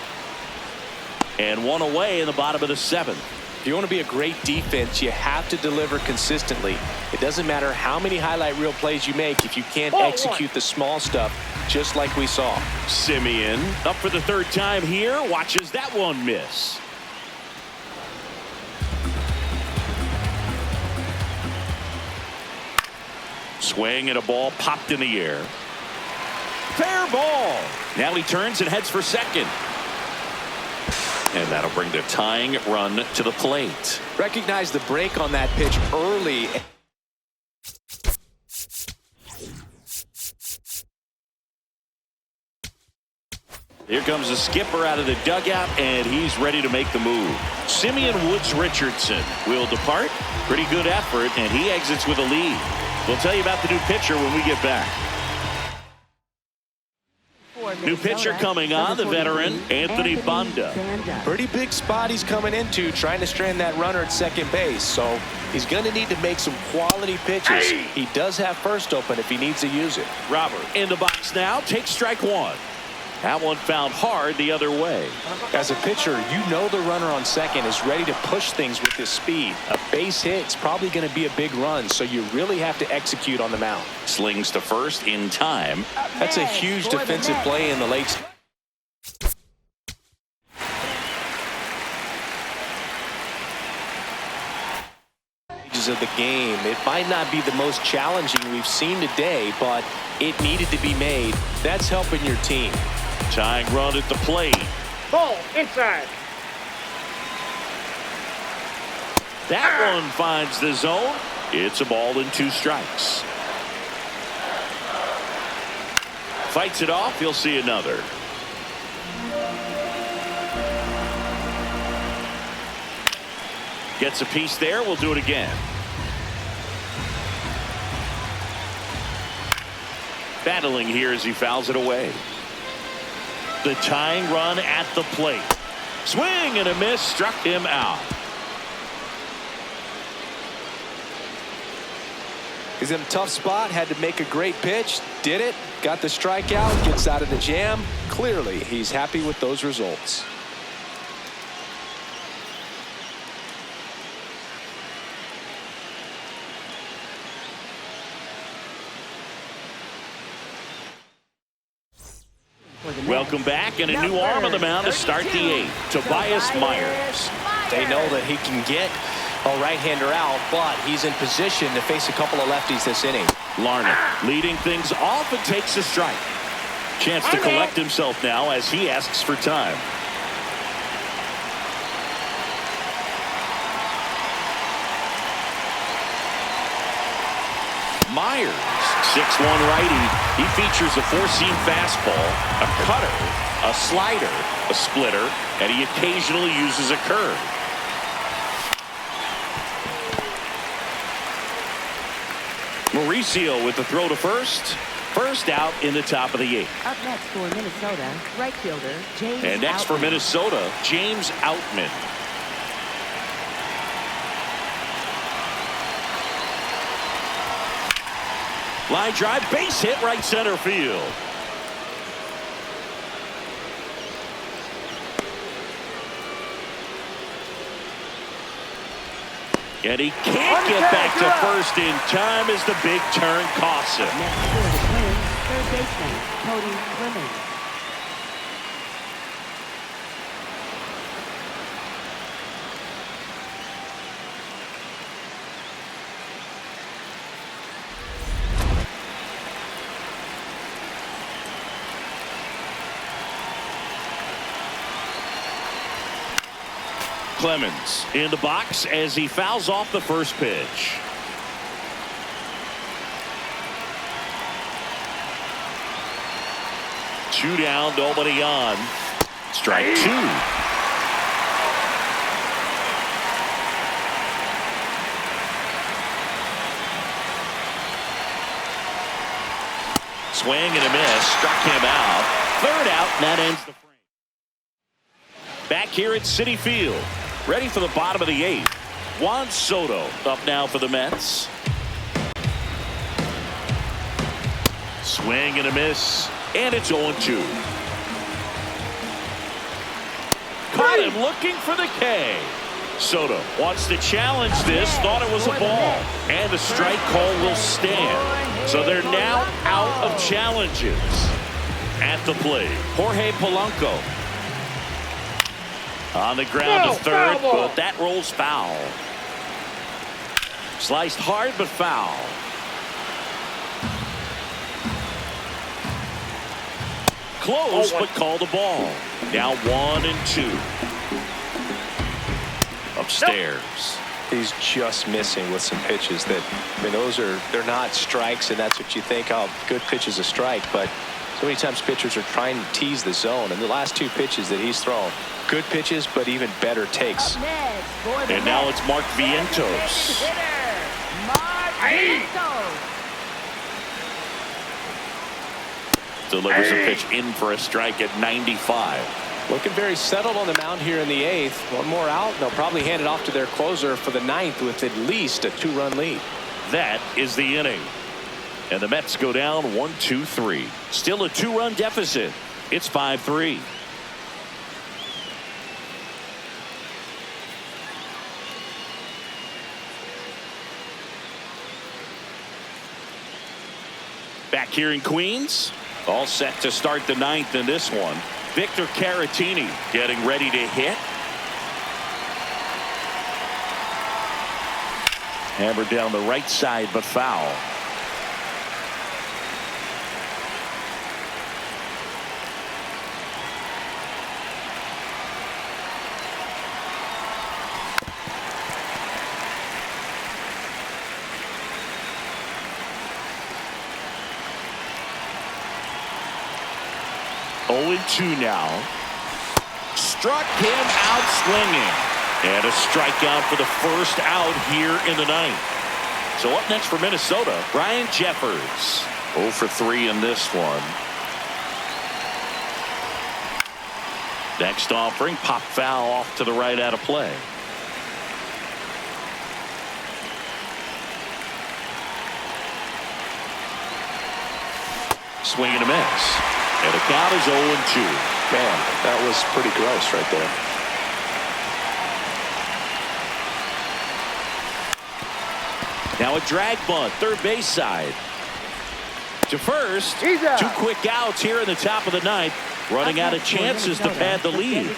And one away in the bottom of the 7th. If you want to be a great defense, you have to deliver consistently. It doesn't matter how many highlight reel plays you make if you can't execute the small stuff, just like we saw. Simeon up for the 3rd time here. Watches that one miss. Swing and a ball popped in the air. Fair ball. Now he turns and heads for second. And that'll bring the tying run to the plate. Recognize the break on that pitch early. Here comes the skipper out of the dugout, and he's ready to make the move. Simeon Woods Richardson will depart. Pretty good effort, and he exits with a lead. We'll tell you about the new pitcher when we get back. For New pitcher coming on, the veteran, Anthony Banda. Pretty big spot he's coming into, trying to strand that runner at second base. So he's going to need to make some quality pitches. He does have first open if he needs to use it. Robert in the box now, takes strike one. That one found hard the other way. As a pitcher, you know the runner on second is ready to push things with his speed. A base hit's probably going to be a big run, so you really have to execute on the mound. Slings to first in time. That's a huge defensive play in the late stages of the game. It might not be the most challenging we've seen today, but it needed to be made. That's helping your team. Tying run at the plate. Ball inside. That one finds the zone. It's a ball and 2 strikes. Fights it off. He'll see another. Gets a piece there. We'll do it again. Battling here as he fouls it away. The tying run at the plate. Swing and a miss, struck him out. He's in a tough spot, had to make a great pitch, did it, got the strikeout, gets out of the jam. Clearly, he's happy with those results. Welcome back, and a new arm on the mound to start the 8th. Tobias Myers. They know that he can get a right-hander out, but he's in position to face a couple of lefties this inning. Larnach leading things off and takes a strike. Chance to collect himself now as he asks for time. Myers, 6'1" righty. He features a 4-seam fastball, a cutter, a slider, a splitter, and he occasionally uses a curve. Mauricio with the throw to first. First out in the top of the 8th. Up next for Minnesota, right fielder James And next for Minnesota, James Outman. Line drive, base hit, right center field. And he can't get back to first in time as the big turn costs him. Next for the Twins, third baseman Cody Clemens. Clemens in the box as he fouls off the first pitch. Two down, nobody on. Strike 2. Swing and a miss, struck him out. Third out, and that ends the frame. Back here at Citi Field. Ready for the bottom of the 8th. Juan Soto up now for the Mets. Swing and a miss. And it's 0-2. Caught him looking for the K. Soto wants to challenge this. Thought it was a ball. And the strike call will stand. So they're now out of challenges. At the plate, Jorge Polanco. On the ground to third, but that rolls foul. Sliced hard, but foul. Close, but called a ball. Now 1-2. Upstairs. He's just missing with some pitches that, I mean, they're not strikes, and that's what you think, oh, good pitch is a strike, but so many times pitchers are trying to tease the zone, and the last 2 pitches that he's thrown, good pitches, but even better takes. And now it's Mark Vientos. delivers a pitch in for a strike at 95. Looking very settled on the mound here in the 8th. One more out, and they'll probably hand it off to their closer for the 9th with at least a 2-run lead. That is the inning. And the Mets go down 1-2-3. Still a 2-run deficit. It's 5-3. Back here in Queens, all set to start the 9th in this one. Victor Caratini getting ready to hit. Hammered down the right side, but foul. Oh, 2 now. Struck him out swinging. And a strikeout for the first out here in the 9th. So up next for Minnesota, Brian Jeffers. 0 for 3 in this one. Next offering, pop foul off to the right out of play. Swing and a miss. And the count is 0-2. Man, that was pretty gross right there. Now a drag bunt, third base side. To first. He's out. 2 quick outs here in the top of the 9th. Running out of chances to pad the lead.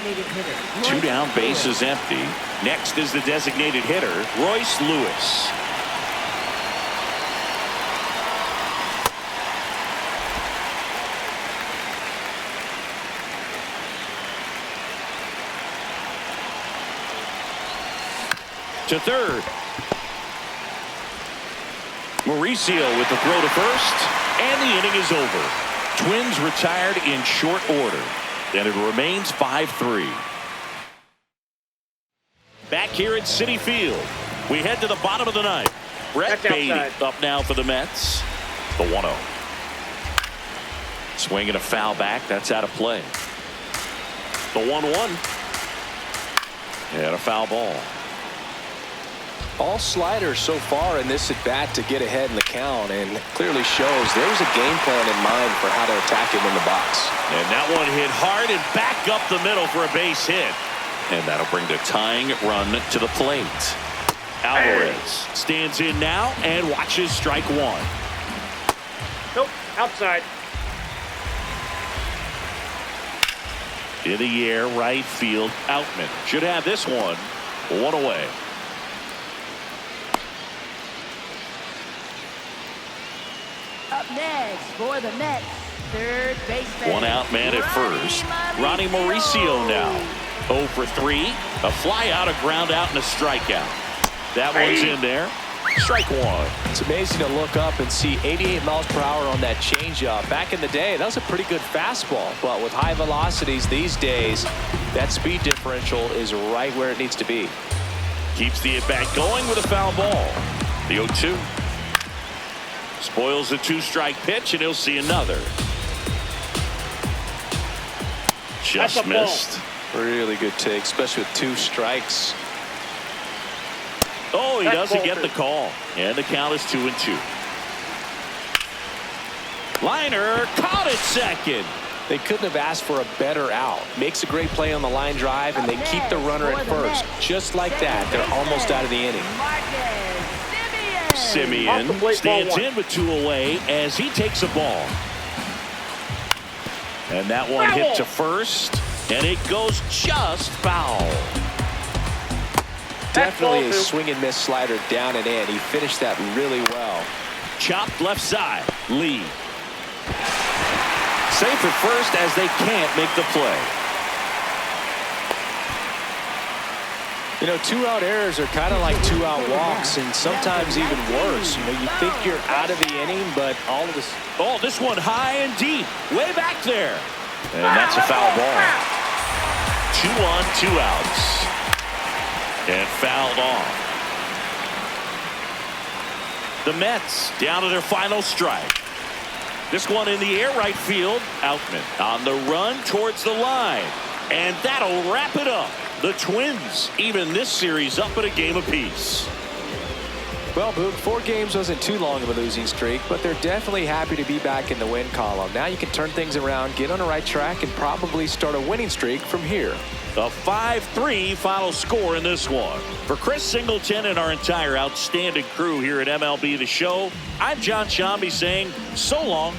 2 down, bases empty. Next is the designated hitter, Royce Lewis. To third. Mauricio with the throw to first, and the inning is over. Twins retired in short order, and it remains 5-3. Back here at Citi Field, we head to the bottom of the 9th. Brett Beatty up now for the Mets. The 1-0. Swinging a foul back, that's out of play. The 1-1. And a foul ball. All sliders so far in this at bat to get ahead in the count, and clearly shows there was a game plan in mind for how to attack him in the box. And that one hit hard and back up the middle for a base hit. And that'll bring the tying run to the plate. Alvarez stands in now and watches strike 1. Nope, outside. In the air, right field, Outman should have this one. 1 away. Up next for the Mets, third baseman. 1 out man at first. Ronnie Mauricio now. 0 for 3. A fly out, a ground out, and a strikeout. That one's in there. Strike 1. It's amazing to look up and see 88 miles per hour on that changeup. Back in the day, that was a pretty good fastball. But with high velocities these days, that speed differential is right where it needs to be. Keeps the at-bat going with a foul ball. The 0-2. Spoils the 2-strike pitch, and he'll see another. Just missed. Really good take, especially with 2 strikes. Oh, he doesn't get the call. And the count is 2-2. Liner caught at second. They couldn't have asked for a better out. Makes a great play on the line drive, and they keep the runner at first. Just like that, they're almost out of the inning. Simeon stands in with 2 away as he takes a ball. And that one hit to first, and it goes just foul. Definitely a swing and miss slider down and in. He finished that really well. Chopped left side. Lee. Safe at first as they can't make the play. You know, 2-out errors are kind of like 2-out walks, and sometimes even worse. You know, you think you're out of the inning, but all of this. Oh, this one high and deep, way back there. And that's a foul ball. 2 on, 2 outs. And fouled off. The Mets down to their final strike. This one in the air right field. Outman on the run towards the line. And that'll wrap it up. The Twins even this series up at a game apiece. Well, Boog, 4 games wasn't too long of a losing streak, but they're definitely happy to be back in the win column. Now you can turn things around, get on the right track, and probably start a winning streak from here. A 5-3 final score in this one. For Chris Singleton and our entire outstanding crew here at MLB The Show, I'm John Shambi saying so long